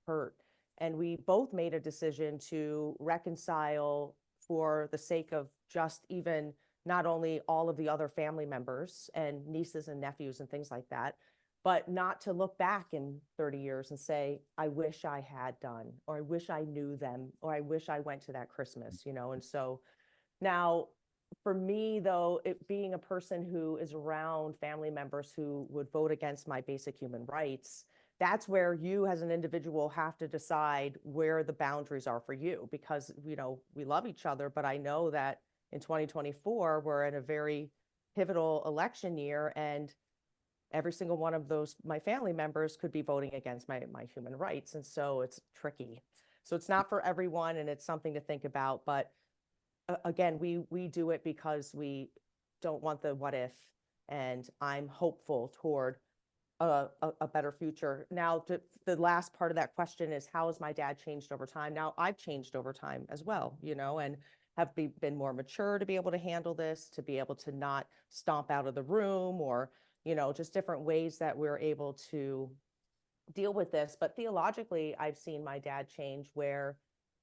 hurt. And we both made a decision to reconcile for the sake of just even not only all of the other family members and nieces and nephews and things like that, but not to look back in 30 years and say, I wish I had done, or I wish I knew them, or I wish I went to that Christmas, And so now for me, though, it being a person who is around family members who would vote against my basic human rights, that's where you as an individual have to decide where the boundaries are for you, because, you know, we love each other, but I know that in 2024, we're in a very pivotal election year, and every single one of those, my family members, could be voting against my human rights. And so it's tricky. So it's not for everyone, and it's something to think about. But again, we do it because we don't want the what if, and I'm hopeful toward a better future. Now, the last part of that question is, how has my dad changed over time? Now, I've changed over time as well, you know, and have been more mature to be able to handle this, to be able to not stomp out of the room, or, you know, just different ways that we're able to deal with this. But theologically, I've seen my dad change, where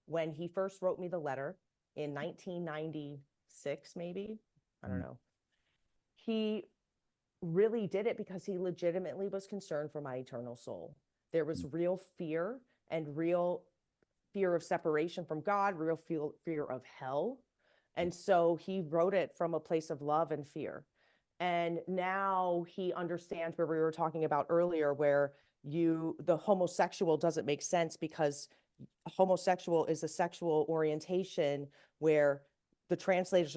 when he first wrote me the letter in 1996, maybe, I don't know, he really did it because he legitimately was concerned for my eternal soul. There was real fear, and real fear of separation from God, real fear of hell. And so he wrote it from a place of love and fear. And now he understands where we were talking about earlier, where the homosexual doesn't make sense, because homosexual is a sexual orientation where the translators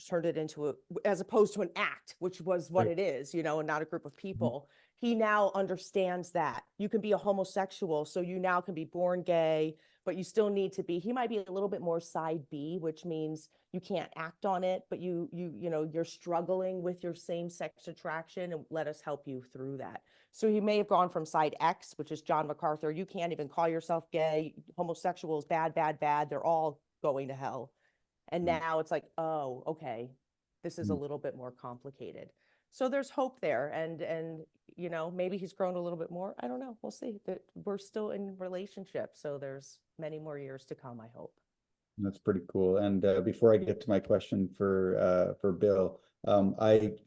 turned it into as opposed to an act, which was what it is, you know, and not a group of people. He now understands that you can be a homosexual, so you now can be born gay, but you still need to be, he might be a little bit more side B, which means you can't act on it, but you know, you're struggling with your same sex attraction, and let us help you through that. So he may have gone from side X, which is John MacArthur, you can't even call yourself gay, homosexual is bad, bad, bad, they're all going to hell. And now it's like, oh, okay, this is a little bit more complicated. So there's hope there. And you know, maybe he's grown a little bit more. I don't know. We'll see. That we're still in relationship. So there's many more years to come, I hope. That's pretty cool. And before I get to my question for Bill,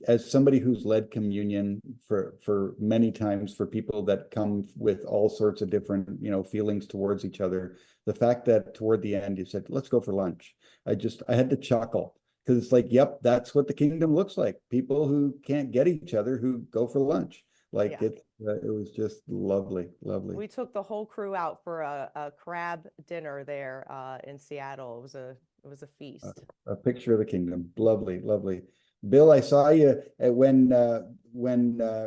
as somebody who's led communion for many times for people that come with all sorts of different, you know, feelings towards each other, the fact that toward the end you said, let's go for lunch, I had to chuckle, because it's like, yep, that's what the kingdom looks like. People who can't get each other who go for lunch. Like it was just lovely. We took the whole crew out for a crab dinner there in Seattle. It was a feast. A picture of the kingdom. Lovely. Bill, I saw you when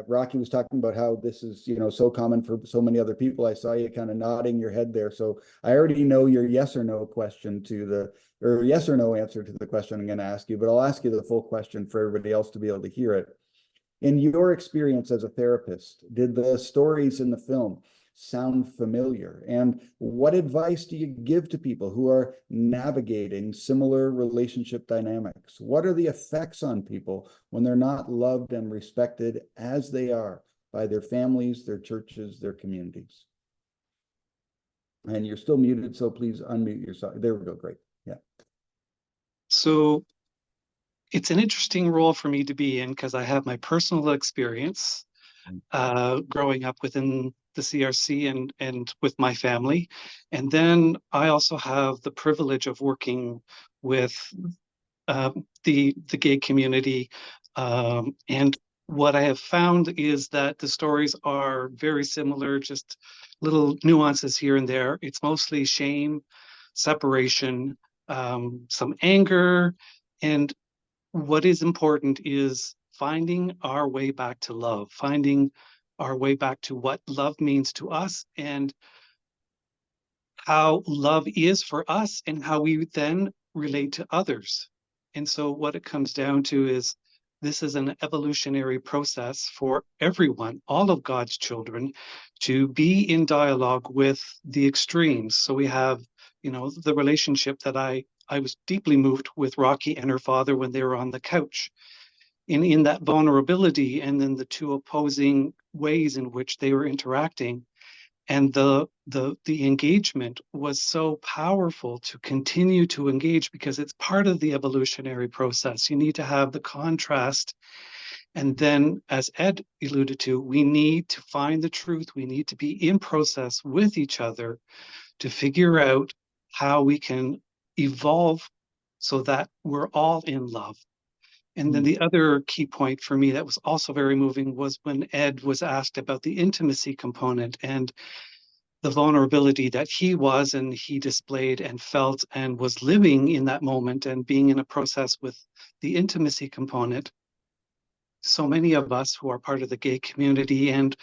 Rocky was talking about how this is, you know, so common for so many other people. I saw you kind of nodding your head there. So I already know your yes or no question or yes or no answer to the question I'm going to ask you, but I'll ask you the full question for everybody else to be able to hear it. In your experience as a therapist, did the stories in the film sound familiar? And what advice do you give to people who are navigating similar relationship dynamics? What are the effects on people when they're not loved and respected as they are by their families, their churches, their communities? And you're still muted, so please unmute yourself. There we go. Great. Yeah. So it's an interesting role for me to be in, because I have my personal experience growing up within the CRC and with my family. And then I also have the privilege of working with the gay community. And what I have found is that the stories are very similar, just little nuances here and there. It's mostly shame, separation, some anger, and what is important is finding our way back to love, finding our way back to what love means to us, and how love is for us, and how we then relate to others. And so what it comes down to is, this is an evolutionary process for everyone, all of God's children, to be in dialogue with the extremes. So we have, you know, the relationship that I was deeply moved with Rocky and her father when they were on the couch, in that vulnerability, and then the two opposing ways in which they were interacting. And the engagement was so powerful to continue to engage, because it's part of the evolutionary process. You need to have the contrast. And then, as Ed alluded to, we need to find the truth. We need to be in process with each other to figure out how we can evolve so that we're all in love. And then the other key point for me that was also very moving was when Ed was asked about the intimacy component and the vulnerability that he was and he displayed and felt and was living in that moment and being in a process with the intimacy component. So many of us who are part of the gay community, and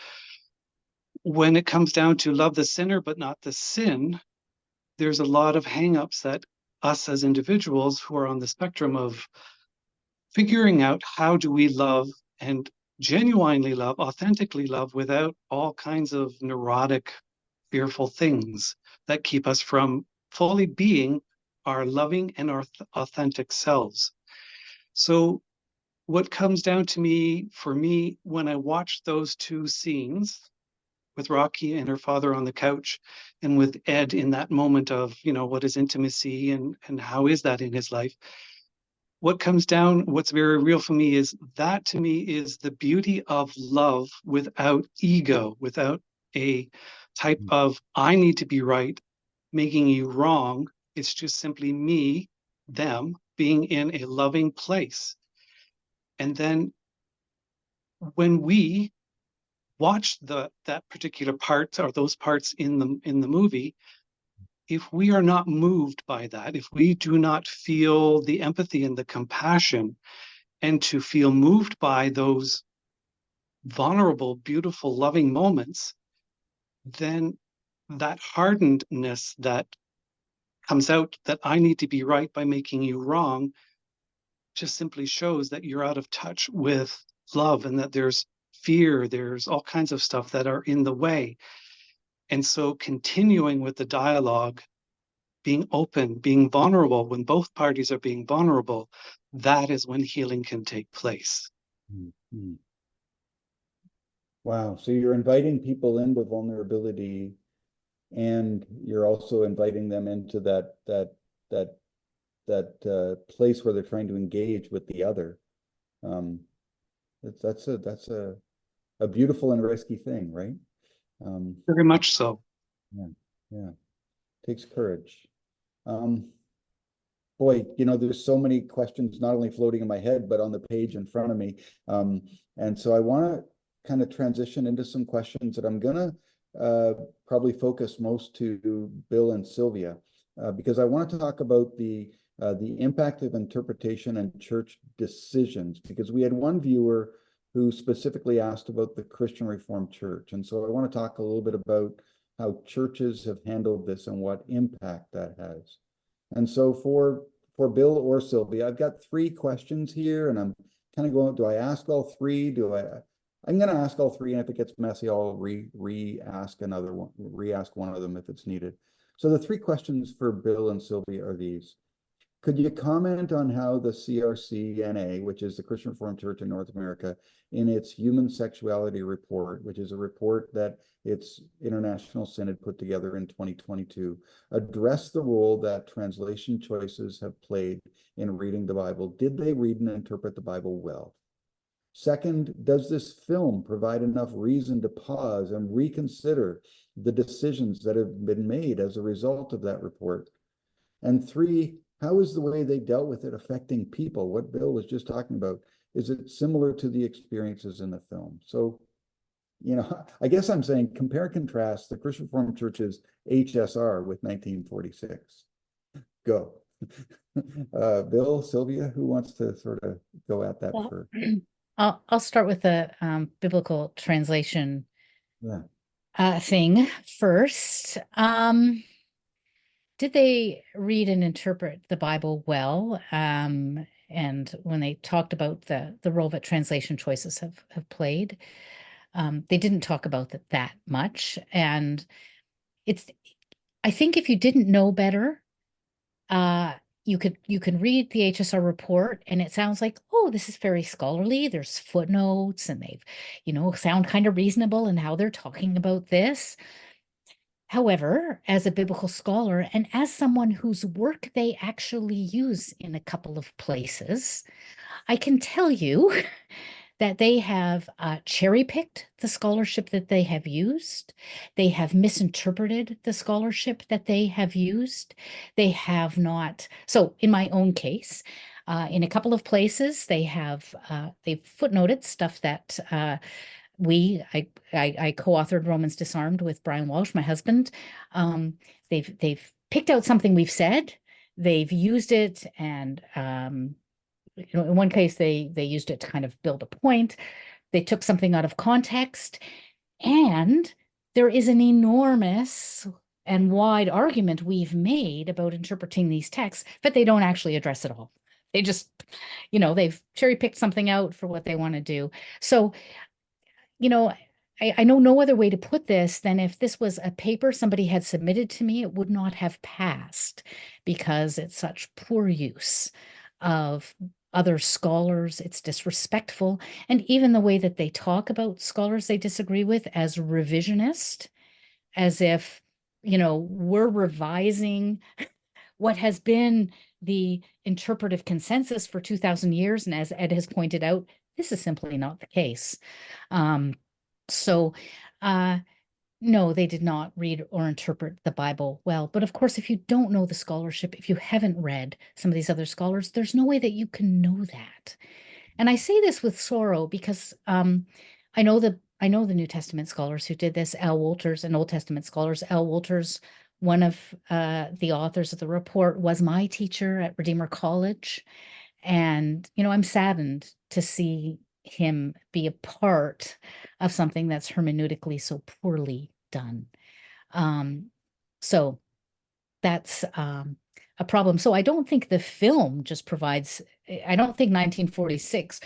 when it comes down to love the sinner but not the sin, there's a lot of hangups that us as individuals who are on the spectrum of figuring out how do we love and genuinely love, authentically love, without all kinds of neurotic, fearful things that keep us from fully being our loving and our authentic selves. So what comes down to me, for me, when I watch those two scenes with Rocky and her father on the couch and with Ed in that moment of, you know, what is intimacy and how is that in his life? What comes down, what's very real for me is that, to me, is the beauty of love without ego, without a type of I need to be right, making you wrong. It's just simply me, them, being in a loving place. And then when we watch that particular part or those parts in the movie, if we are not moved by that, if we do not feel the empathy and the compassion and to feel moved by those vulnerable, beautiful, loving moments, then that hardenedness that comes out, that I need to be right by making you wrong, just simply shows that you're out of touch with love and that there's fear, there's all kinds of stuff that are in the way. And so continuing with the dialogue, being open, being vulnerable, when both parties are being vulnerable, that is when healing can take place. Mm-hmm. Wow. So you're inviting people into vulnerability, and you're also inviting them into that place where they're trying to engage with the other. That's a beautiful and risky thing, right? Very much so. Yeah. Takes courage. Boy, you know, there's so many questions not only floating in my head, but on the page in front of me. And so I want to kind of transition into some questions that I'm gonna probably focus most to Bill and Sylvia, because I want to talk about the impact of interpretation and church decisions, because we had one viewer who specifically asked about the Christian Reformed Church. And so I want to talk a little bit about how churches have handled this and what impact that has. And so for Bill or Sylvia, I've got 3 questions here, and I'm kind of going, do I ask all 3? I'm going to ask all 3, and if it gets messy, I'll re-ask one of them if it's needed. So the 3 questions for Bill and Sylvia are these. Could you comment on how the CRC-NA, which is the Christian Reformed Church in North America, in its Human Sexuality Report, which is a report that its International Synod put together in 2022, addressed the role that translation choices have played in reading the Bible? Did they read and interpret the Bible well? Second, does this film provide enough reason to pause and reconsider the decisions that have been made as a result of that report? And 3, how is the way they dealt with it affecting people? What Bill was just talking about, is it similar to the experiences in the film? So, you know, I guess I'm saying compare and contrast the Christian Reformed Church's HSR with 1946. Go. Bill, Sylvia, who wants to sort of go at that first? I'll start with the biblical translation thing first. Did they read and interpret the Bible well? And when they talked about the role that translation choices have played, they didn't talk about that much. And I think if you didn't know better, you can read the HSR report and it sounds like, oh, this is very scholarly. There's footnotes and they've, sound kind of reasonable in how they're talking about this. However, as a biblical scholar and as someone whose work they actually use in a couple of places, I can tell you that they have cherry-picked the scholarship that they have used. They have misinterpreted the scholarship that they have used. They have not. So in my own case, in a couple of places, they've footnoted stuff that I co-authored Romans Disarmed with Brian Walsh, my husband. They've picked out something we've said. They've used it, and in one case they used it to kind of build a point. They took something out of context, and there is an enormous and wide argument we've made about interpreting these texts, but they don't actually address it all. They just, they've cherry-picked something out for what they want to do. So, I know no other way to put this than if this was a paper somebody had submitted to me, it would not have passed because it's such poor use of other scholars. It's disrespectful. And even the way that they talk about scholars they disagree with as revisionist, as if, we're revising what has been the interpretive consensus for 2,000 years. And as Ed has pointed out, this is simply not the case. So no, they did not read or interpret the Bible well. But of course, if you don't know the scholarship, if you haven't read some of these other scholars, there's no way that you can know that. And I say this with sorrow because I know the New Testament scholars who did this, Al Wolters, and Old Testament scholars. Al Wolters, one of the authors of the report, was my teacher at Redeemer College. And, I'm saddened to see him be a part of something that's hermeneutically so poorly done. So that's a problem. So I don't think the film just provides, I don't think 1946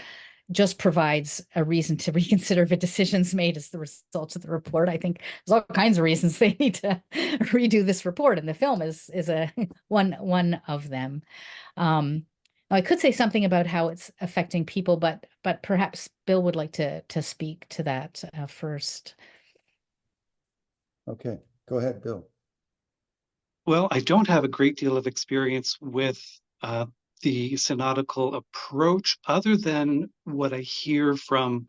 just provides a reason to reconsider the decisions made as the results of the report. I think there's all kinds of reasons they need to redo this report, and the film is a one of them. I could say something about how it's affecting people, but perhaps Bill would like to speak to that first. Okay, go ahead, Bill. Well, I don't have a great deal of experience with the synodical approach, other than what I hear from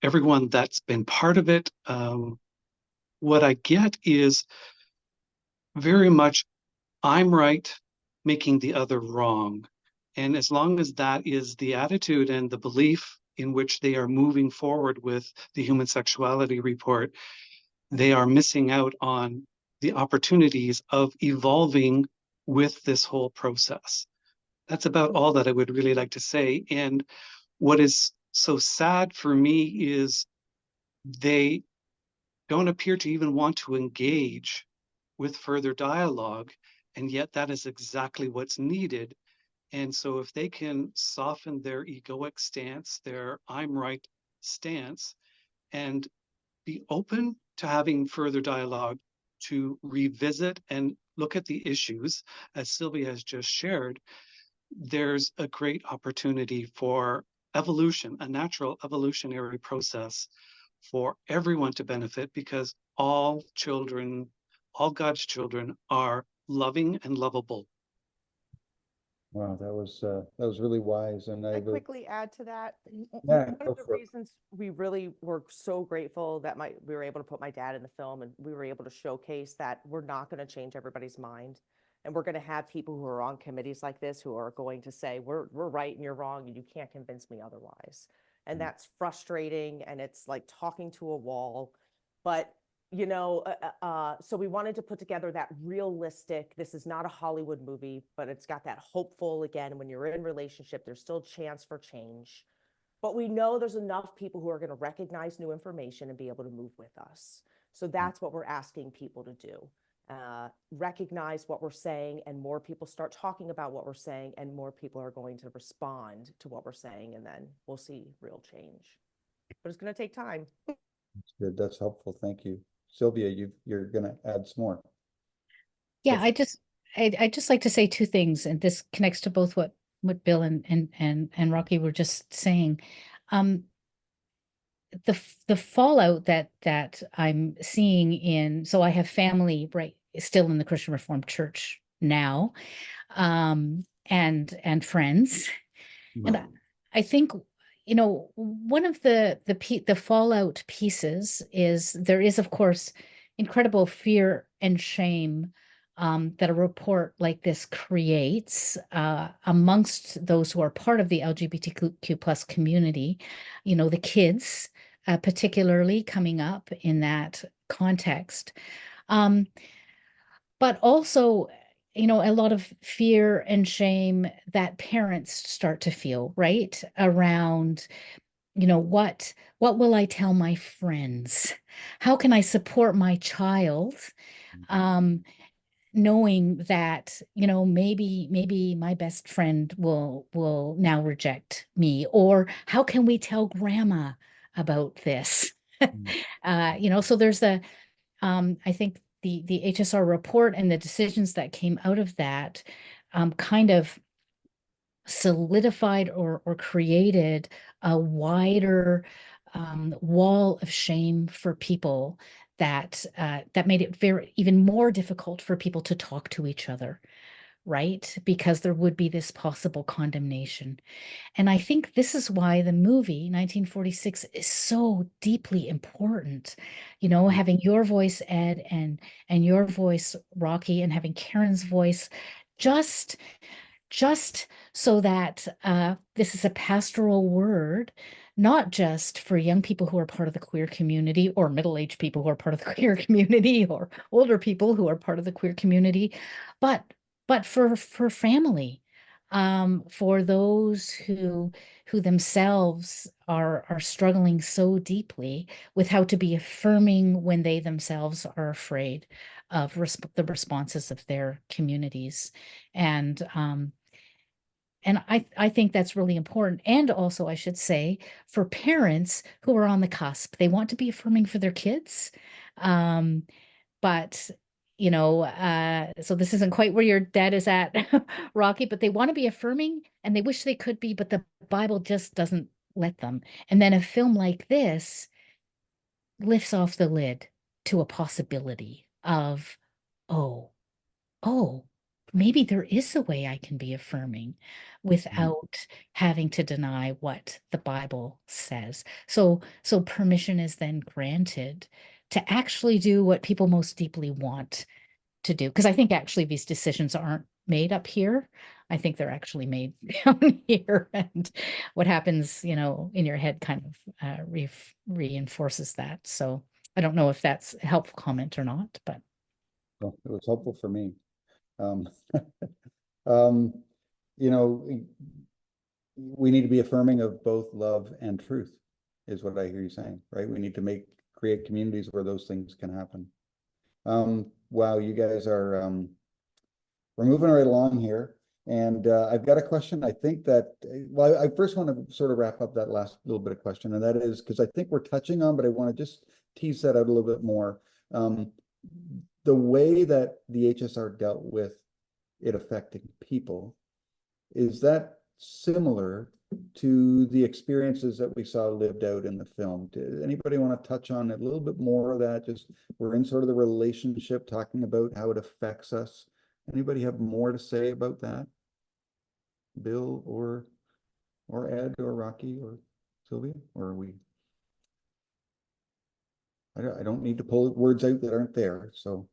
everyone that's been part of it. What I get is very much, I'm right, making the other wrong. And as long as that is the attitude and the belief in which they are moving forward with the human sexuality report, they are missing out on the opportunities of evolving with this whole process. That's about all that I would really like to say. And what is so sad for me is they don't appear to even want to engage with further dialogue, and yet that is exactly what's needed. And so if they can soften their egoic stance, their I'm right stance, and be open to having further dialogue, to revisit and look at the issues, as Sylvia has just shared, there's a great opportunity for evolution, a natural evolutionary process for everyone to benefit, because all children, all God's children, are loving and lovable. Wow, that was really wise. And I quickly add to that. Yeah, One go of the for it. reasons we really were so grateful that we were able to put my dad in the film, and we were able to showcase that we're not going to change everybody's mind. And we're going to have people who are on committees like this who are going to say, we're right and you're wrong, and you can't convince me otherwise. And that's frustrating, and it's like talking to a wall. But so we wanted to put together that realistic, this is not a Hollywood movie, but it's got that hopeful, again, when you're in relationship, there's still a chance for change. But we know there's enough people who are going to recognize new information and be able to move with us. So that's what we're asking people to do. Recognize what we're saying, and more people start talking about what we're saying, and more people are going to respond to what we're saying, and then we'll see real change. But it's going to take time. That's good. That's helpful. Thank you. Sylvia, you're going to add some more. Yeah, I just like to say two things, and this connects to both what Bill and Rocky were just saying. The fallout that I'm seeing so I have family still in the Christian Reformed Church now, and friends, and I think you know, one of the fallout pieces is there is, of course, incredible fear and shame that a report like this creates amongst those who are part of the LGBTQ plus community, you know, the kids, particularly coming up in that context. But also, you know, a lot of fear and shame that parents start to feel, right? Around, you know, what will I tell my friends? How can I support my child? Knowing that, you know, maybe my best friend will now reject me, or how can we tell grandma about this? You know, so there's I think the HSR report and the decisions that came out of that kind of solidified or created a wider wall of shame for people that that made it even more difficult for people to talk to each other, right? Because there would be this possible condemnation. And I think this is why the movie 1946 is so deeply important. You know, having your voice, Ed, and your voice, Rocky, and having Karen's voice, just so that this is a pastoral word, not just for young people who are part of the queer community, or middle-aged people who are part of the queer community, or older people who are part of the queer community, but for family, for those who themselves are struggling so deeply with how to be affirming when they themselves are afraid of the responses of their communities. And I think that's really important. And also, I should say, for parents who are on the cusp, they want to be affirming for their kids. But, you know, so this isn't quite where your dad is at, Rocky, but they want to be affirming and they wish they could be, but the Bible just doesn't let them. And then a film like this lifts off the lid to a possibility of, oh, maybe there is a way I can be affirming without having to deny what the Bible says. So permission is then granted to actually do what people most deeply want to do. Because I think actually these decisions aren't made up here. I think they're actually made down here. And what happens, you know, in your head kind of reinforces that. So I don't know if that's a helpful comment or not, but. Well, it was helpful for me. Um, you know, we need to be affirming of both love and truth, is what I hear you saying, right? We need to create communities where those things can happen. Wow, you guys are, we're moving right along here. And I've got a question. I think that, well, I first want to sort of wrap up that last little bit of question, and that is because I think we're touching on, but I want to just tease that out a little bit more. The way that the HSR dealt with it affecting people, is that similar to the experiences that we saw lived out in the film? Did anybody want to touch on a little bit more of that? Just we're in sort of the relationship, talking about how it affects us. Anybody have more to say about that? Bill or Ed or Rocky or Sylvia? Or are we? I don't need to pull words out that aren't there. So.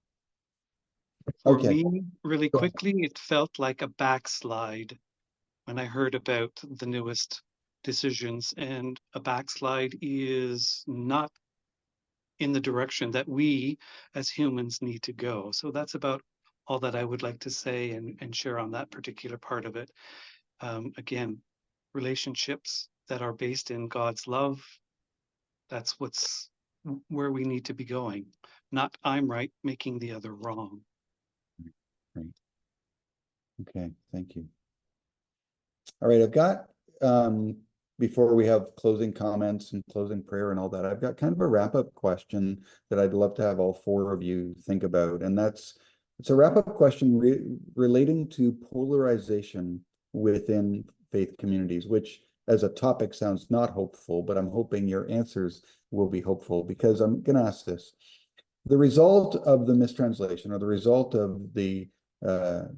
For Okay. me, really quickly, it felt like a backslide when I heard about the newest decisions, and a backslide is not in the direction that we as humans need to go. So that's about all that I would like to say and share on that particular part of it. Again, relationships that are based in God's love, that's where we need to be going. Not I'm right, making the other wrong. Right. Okay, thank you. All right, I've got, before we have closing comments and closing prayer and all that, I've got kind of a wrap-up question that I'd love to have all four of you think about. And it's a wrap-up question relating to polarization within faith communities, which as a topic sounds not hopeful, but I'm hoping your answers will be hopeful, because I'm going to ask this. The result of the mistranslation, or the result of the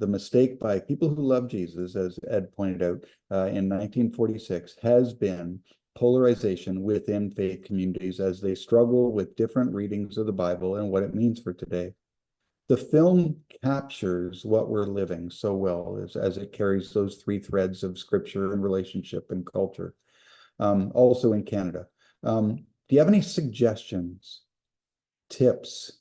mistake by people who love Jesus, as Ed pointed out, in 1946, has been polarization within faith communities as they struggle with different readings of the Bible and what it means for today. The film captures what we're living so well as it carries those three threads of scripture and relationship and culture, also in Canada. Do you have any suggestions, tips,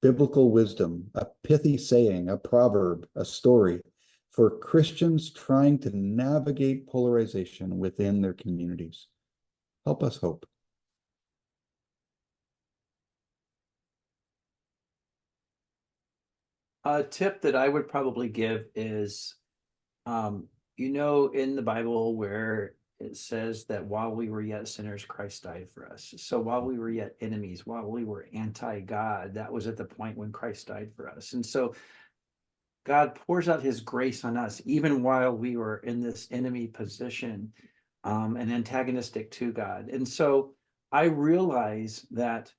biblical wisdom, a pithy saying, a proverb, a story for Christians trying to navigate polarization within their communities? Help us hope. A tip that I would probably give is, in the Bible where it says that while we were yet sinners, Christ died for us. So while we were yet enemies, while we were anti-God, that was at the point when Christ died for us. And so God pours out his grace on us, even while we were in this enemy position, and antagonistic to God. And so I realize that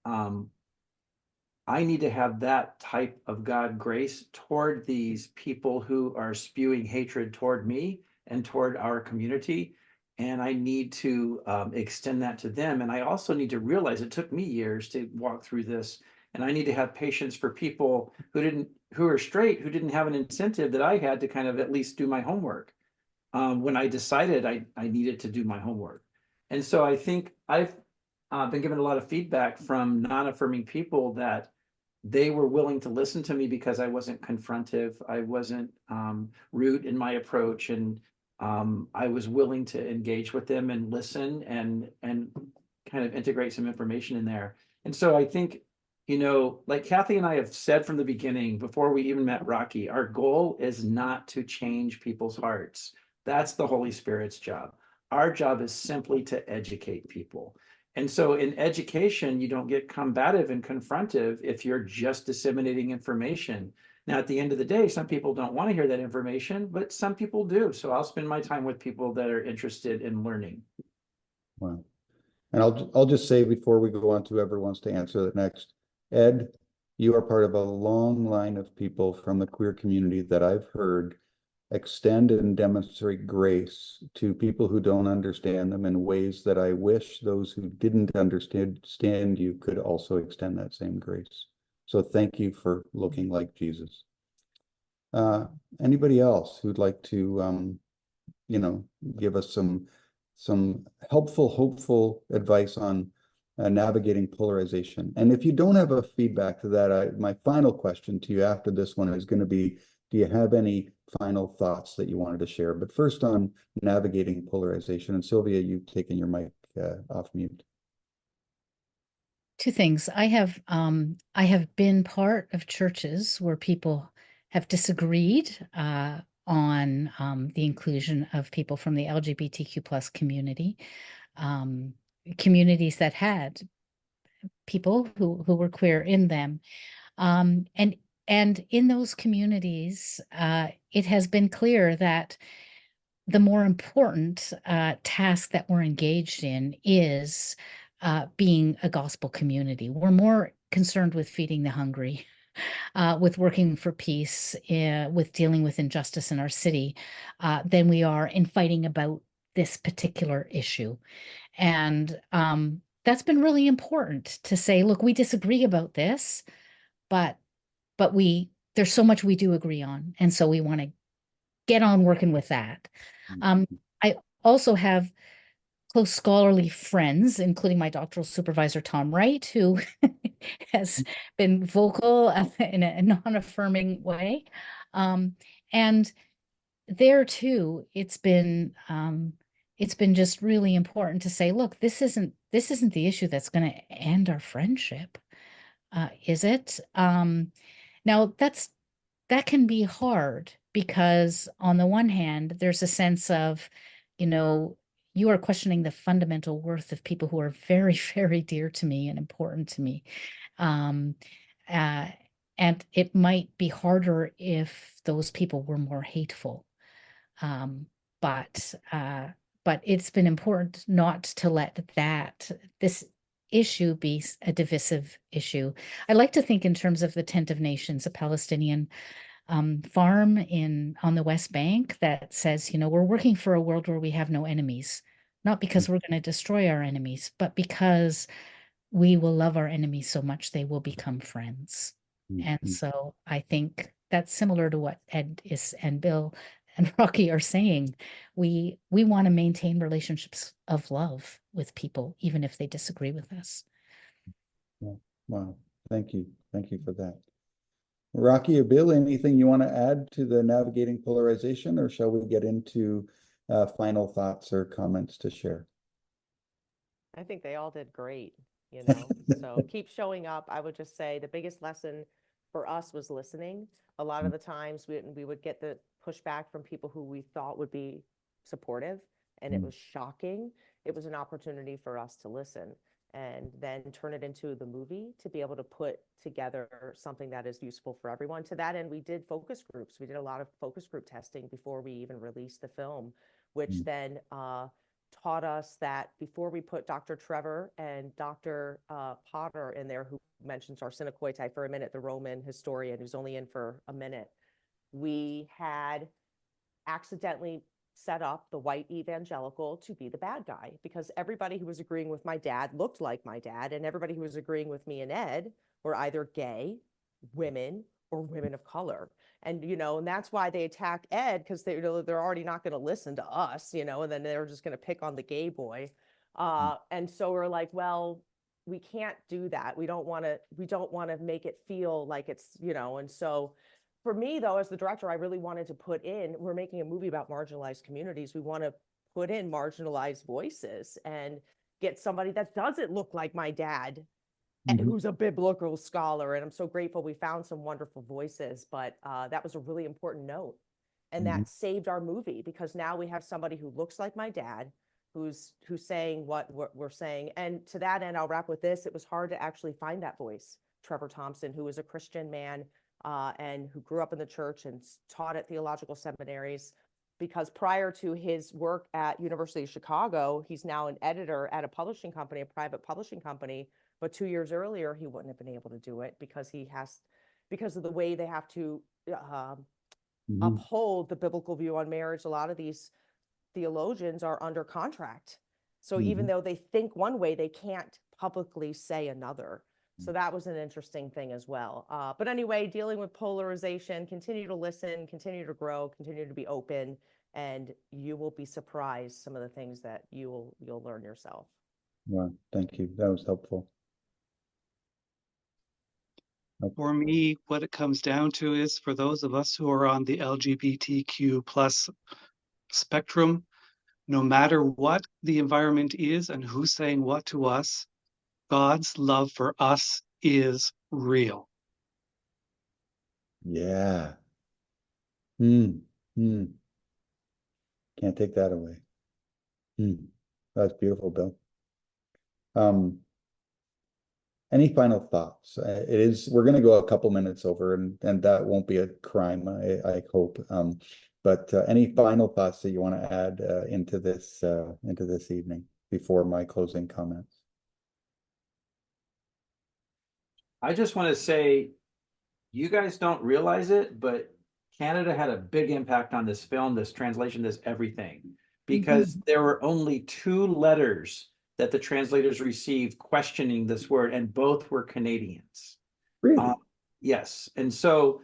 I need to have that type of God grace toward these people who are spewing hatred toward me and toward our community. And I need to extend that to them. And I also need to realize it took me years to walk through this. And I need to have patience for people who are straight, who didn't have an incentive that I had to kind of at least do my homework. When I decided I needed to do my homework. And so I think I've been given a lot of feedback from non-affirming people that they were willing to listen to me because I wasn't confrontive. I wasn't rude in my approach, and I was willing to engage with them and listen and kind of integrate some information in there. And so I think, like Kathy and I have said from the beginning, before we even met Rocky, our goal is not to change people's hearts. That's the Holy Spirit's job. Our job is simply to educate people. And so in education, you don't get combative and confrontive if you're just disseminating information. Now, at the end of the day, some people don't want to hear that information, but some people do. So I'll spend my time with people that are interested in learning. Wow. And I'll just say before we go on to whoever wants to answer that next, Ed, you are part of a long line of people from the queer community that I've heard extend and demonstrate grace to people who don't understand them in ways that I wish those who didn't understand you could also extend that same grace. So thank you for looking like Jesus. Anybody else who'd like to, give us some helpful, hopeful advice on navigating polarization? And if you don't have a feedback to that, my final question to you after this one is going to be, do you have any final thoughts that you wanted to share? But first on navigating polarization, and Sylvia, you've taken your mic off mute. Two things. I have been part of churches where people have disagreed on the inclusion of people from the LGBTQ plus community, communities that had people who were queer in them, and in those communities, it has been clear that the more important task that we're engaged in is being a gospel community. We're more concerned with feeding the hungry, with working for peace, with dealing with injustice in our city, than we are in fighting about this particular issue. And that's been really important to say, look, we disagree about this, but there's so much we do agree on. And so we want to get on working with that. I also have close scholarly friends, including my doctoral supervisor, Tom Wright, who has been vocal in a non-affirming way. And there too, it's been just really important to say, look, this isn't the issue that's going to end our friendship, is it? Now that can be hard because on the one hand, there's a sense of, you are questioning the fundamental worth of people who are very, very dear to me and important to me. And it might be harder if those people were more hateful. But it's been important not to let this issue be a divisive issue. I like to think in terms of the Tent of Nations, a Palestinian farm on the West Bank that says, we're working for a world where we have no enemies, not because we're going to destroy our enemies, but because we will love our enemies so much they will become friends. And so I think that's similar to what Ed is and Bill and Rocky are saying. We want to maintain relationships of love with people, even if they disagree with us. Wow. Thank you. Thank you for that. Rocky or Bill, anything you want to add to the navigating polarization, or shall we get into final thoughts or comments to share? I think they all did great, so keep showing up. I would just say the biggest lesson for us was listening. A lot of the times we would get the pushback from people who we thought would be supportive, and it was shocking. It was an opportunity for us to listen and then turn it into the movie to be able to put together something that is useful for everyone. To that end, we did focus groups. We did a lot of focus group testing before we even released the film, which then taught us that before we put Dr. Trevor and Dr. Potter in there, who mentions Arsenokoitai for a minute, the Roman historian who's only in for a minute, we had accidentally set up the white evangelical to be the bad guy, because everybody who was agreeing with my dad looked like my dad, and everybody who was agreeing with me and Ed were either gay, women, or women of color. And, and that's why they attack Ed, because they're already not going to listen to us, and then they're just going to pick on the gay boy. And so we're like, well, we can't do that. We don't want to make it feel like it's, and so for me, though, as the director, I really wanted to put in, we're making a movie about marginalized communities. We want to put in marginalized voices and get somebody that doesn't look like my dad, who's a biblical scholar. And I'm so grateful we found some wonderful voices, but that was a really important note. And that saved our movie, because now we have somebody who looks like my dad, who's saying what we're saying. And to that end, I'll wrap with this. It was hard to actually find that voice. Trevor Thompson, who was a Christian man, and who grew up in the church and taught at theological seminaries, because prior to his work at University of Chicago, he's now an editor at a publishing company, a private publishing company. But 2 years earlier, he wouldn't have been able to do it because of the way they have to uphold the biblical view on marriage. A lot of these theologians are under contract. So even though they think one way, they can't publicly say another. So that was an interesting thing as well. But anyway, dealing with polarization, continue to listen, continue to grow, continue to be open, and you will be surprised some of the things that you'll learn yourself. Wow, thank you. That was helpful. For me, what it comes down to is, for those of us who are on the LGBTQ plus spectrum, no matter what the environment is and who's saying what to us, God's love for us is real. Yeah. Can't take that away. That's beautiful, Bill. Any final thoughts? We're going to go a couple minutes over, and that won't be a crime, I hope. But any final thoughts that you want to add into this evening before my closing comments? I just want to say, you guys don't realize it, but Canada had a big impact on this film, this translation, this everything, because there were only 2 letters that the translators received questioning this word, and both were Canadians. Really? Yes. And so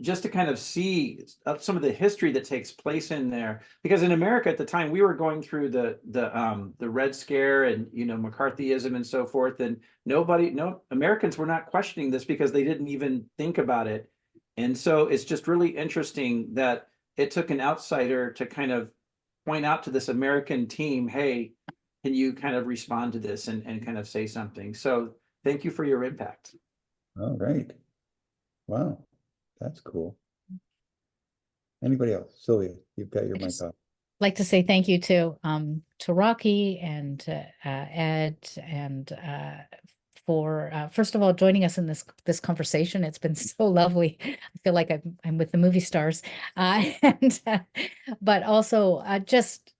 just to kind of see some of the history that takes place in there, because in America at the time, we were going through the Red Scare and, McCarthyism and so forth, and Americans were not questioning this because they didn't even think about it. And so it's just really interesting that it took an outsider to kind of point out to this American team, hey, can you kind of respond to this and kind of say something? So thank you for your impact. All right. Wow, that's cool. Anybody else? Sylvia, you've got your mic off. Like to say thank you to Rocky and Ed, and for first of all joining us in this conversation. It's been so lovely. I feel like I'm with the movie stars, but also just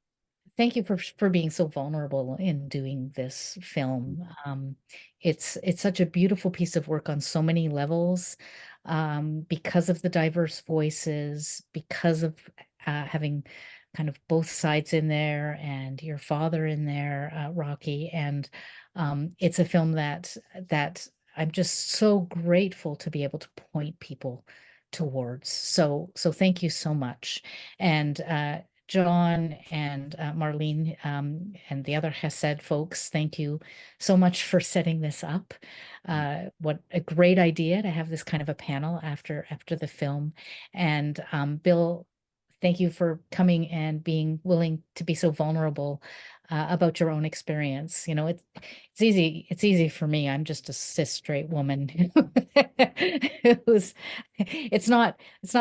thank you for being so vulnerable in doing this film. It's such a beautiful piece of work on so many levels, because of the diverse voices, because of having kind of both sides in there and your father in there, Rocky. And it's a film that I'm just so grateful to be able to point people towards. So thank you so much. And John and Marlene and the other Hesed folks, thank you so much for setting this up. What a great idea to have this kind of a panel after the film. And Bill, thank you for coming and being willing to be so vulnerable about your own experience. You know, it's easy for me. I'm just a cis straight woman it's not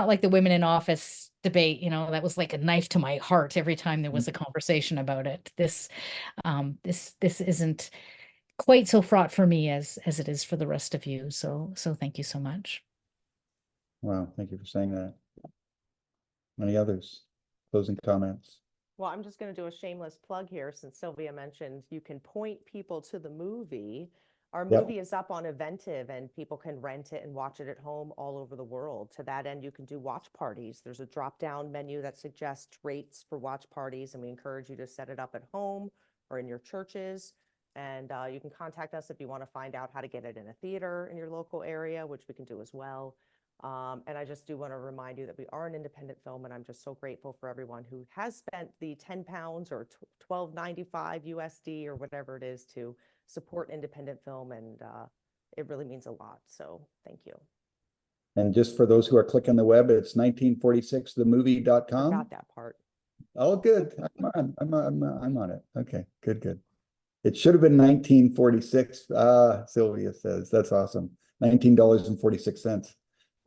like the women in office debate, you know, that was like a knife to my heart every time there was a conversation about it. This isn't quite so fraught for me as it is for the rest of you. So thank you so much. Wow, thank you for saying that. Any others? Closing comments? Well, I'm just going to do a shameless plug here since Sylvia mentioned you can point people to the movie. Our Yep. movie is up on Eventive and people can rent it and watch it at home all over the world. To that end, you can do watch parties. There's a drop-down menu that suggests rates for watch parties, and we encourage you to set it up at home or in your churches. And you can contact us if you want to find out how to get it in a theater in your local area, which we can do as well. And I just do want to remind you that we are an independent film, and I'm just so grateful for everyone who has spent the 10 pounds or $12.95 USD or whatever it is to support independent film, and it really means a lot. So thank you. And just for those who are clicking the web, it's 1946themovie.com. Forgot that part. Oh, good. I'm on it. Okay, good. It should have been 1946. Sylvia says that's awesome. $19.46.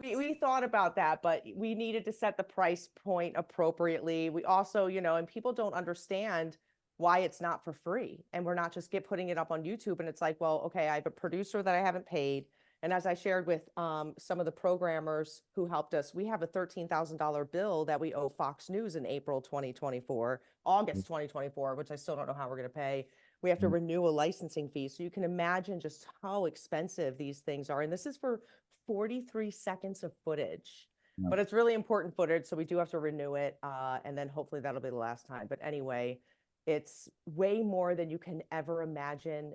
We thought about that, but we needed to set the price point appropriately. We also, you know, and people don't understand why it's not for free. And we're not just putting it up on YouTube. And it's like, well, okay, I have a producer that I haven't paid. And as I shared with some of the programmers who helped us, we have a $13,000 bill that we owe Fox News in April 2024, August 2024, which I still don't know how we're going to pay. We have to renew a licensing fee. So you can imagine just how expensive these things are. And this is for 43 seconds of footage, but it's really important footage. So we do have to renew it. And then hopefully that'll be the last time. But anyway, it's way more than you can ever imagine.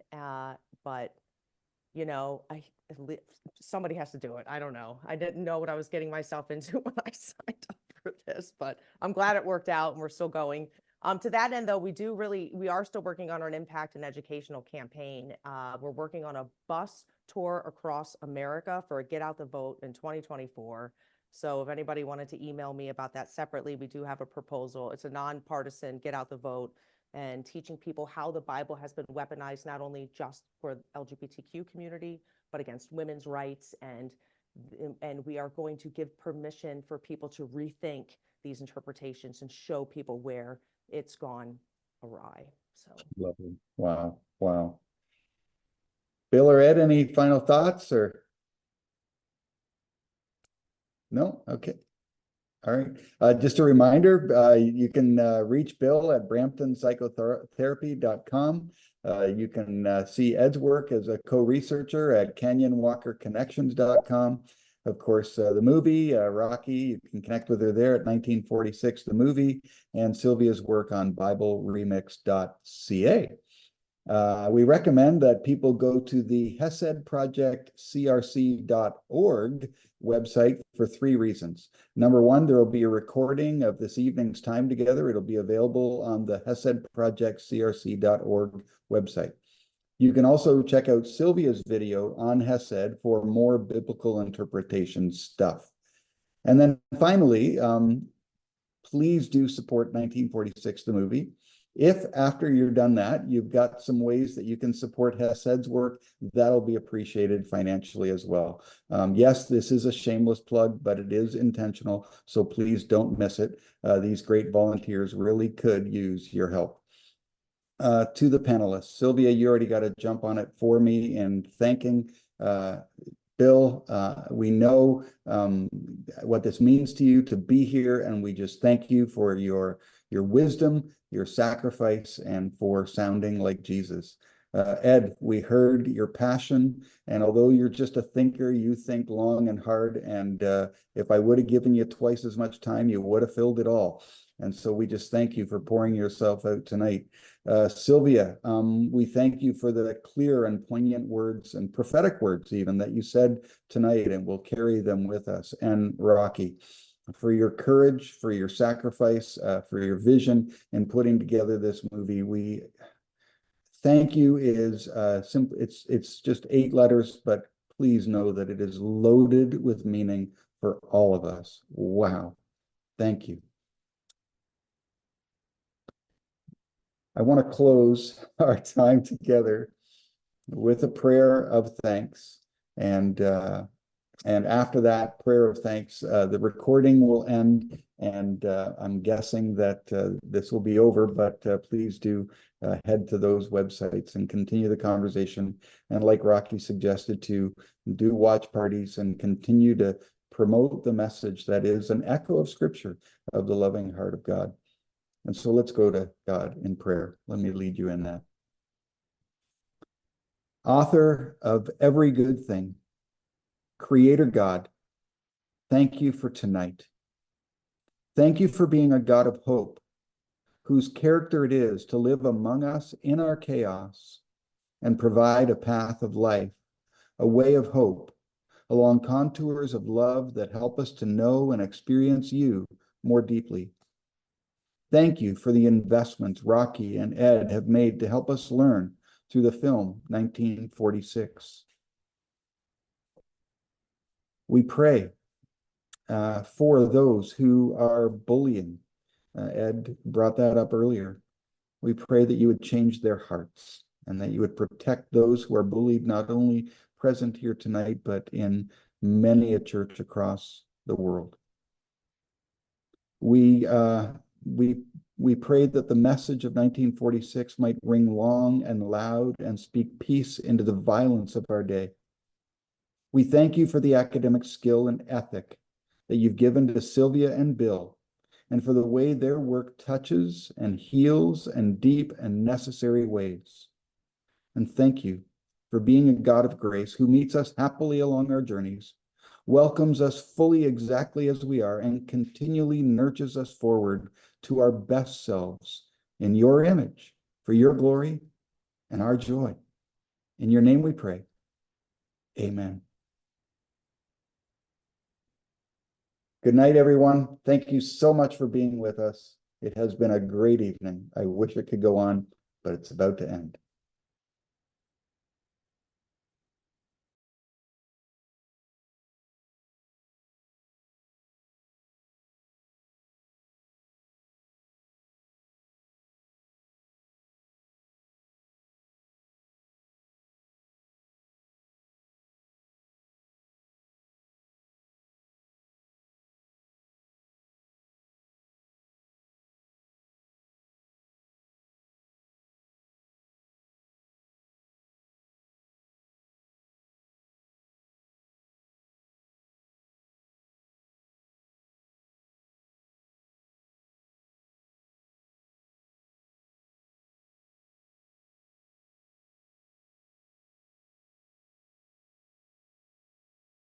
But you know, somebody has to do it. I don't know. I didn't know what I was getting myself into when I signed up for this, but I'm glad it worked out and we're still going. To that end, though, we are still working on an impact and educational campaign. We're working on a bus tour across America for a Get Out the Vote in 2024. So if anybody wanted to email me about that separately, we do have a proposal. It's a nonpartisan Get Out the Vote, and teaching people how the Bible has been weaponized, not only just for the LGBTQ community, but against women's rights. And we are going to give permission for people to rethink these interpretations and show people where it's gone awry. So Lovely. Wow. Bill or Ed, any final thoughts or? No? Okay. All right. Just a reminder, you can reach Bill at bramptonpsychotherapy.com. You can see Ed's work as a co-researcher at canyonwalkerconnections.com. Of course, the movie, Rocky, you can connect with her there at 1946, the movie, and Sylvia's work on BibleRemix.ca. We recommend that people go to the Hesed Project CRC.org website for 3 reasons. Number one, there will be a recording of this evening's time together. It'll be available on the Hesed Project CRC.org website. You can also check out Sylvia's video on Hesed for more biblical interpretation stuff. And then finally, please do support 1946, the movie. If after you're done that, you've got some ways that you can support Hesed's work, that'll be appreciated financially as well. Yes, this is a shameless plug, but it is intentional, so please don't miss it. These great volunteers really could use your help. To the panelists, Sylvia, you already got to jump on it for me in thanking Bill. We know what this means to you to be here, and we just thank you for your wisdom, your sacrifice, and for sounding like Jesus. Ed, we heard your passion, and although you're just a thinker, you think long and hard, and if I would have given you twice as much time, you would have filled it all. And so we just thank you for pouring yourself out tonight. Sylvia, we thank you for the clear and poignant words and prophetic words even that you said tonight, and we'll carry them with us. And Rocky, for your courage, for your sacrifice, for your vision in putting together this movie. We thank you is simple. It's just 8 letters, but please know that it is loaded with meaning for all of us. Wow. Thank you. I want to close our time together with a prayer of thanks. And after that prayer of thanks, the recording will end. And I'm guessing that this will be over, but please do head to those websites and continue the conversation. And like Rocky suggested, to do watch parties and continue to promote the message that is an echo of Scripture, of the loving heart of God. And so let's go to God in prayer. Let me lead you in that. Author of every good thing, Creator God, thank you for tonight. Thank you for being a God of hope, whose character it is to live among us in our chaos and provide a path of life, a way of hope, along contours of love that help us to know and experience you more deeply. Thank you for the investments Rocky and Ed have made to help us learn through the film 1946. We pray for those who are bullying. Ed brought that up earlier. We pray that you would change their hearts and that you would protect those who are bullied, not only present here tonight, but in many a church across the world. We pray that the message of 1946 might ring long and loud and speak peace into the violence of our day. We thank you for the academic skill and ethic that you've given to Sylvia and Bill, and for the way their work touches and heals in deep and necessary ways. And thank you for being a God of grace who meets us happily along our journeys, welcomes us fully exactly as we are, and continually nurtures us forward to our best selves in your image, for your glory and our joy. In your name we pray. Amen. Good night, everyone. Thank you so much for being with us. It has been a great evening. I wish it could go on, but it's about to end.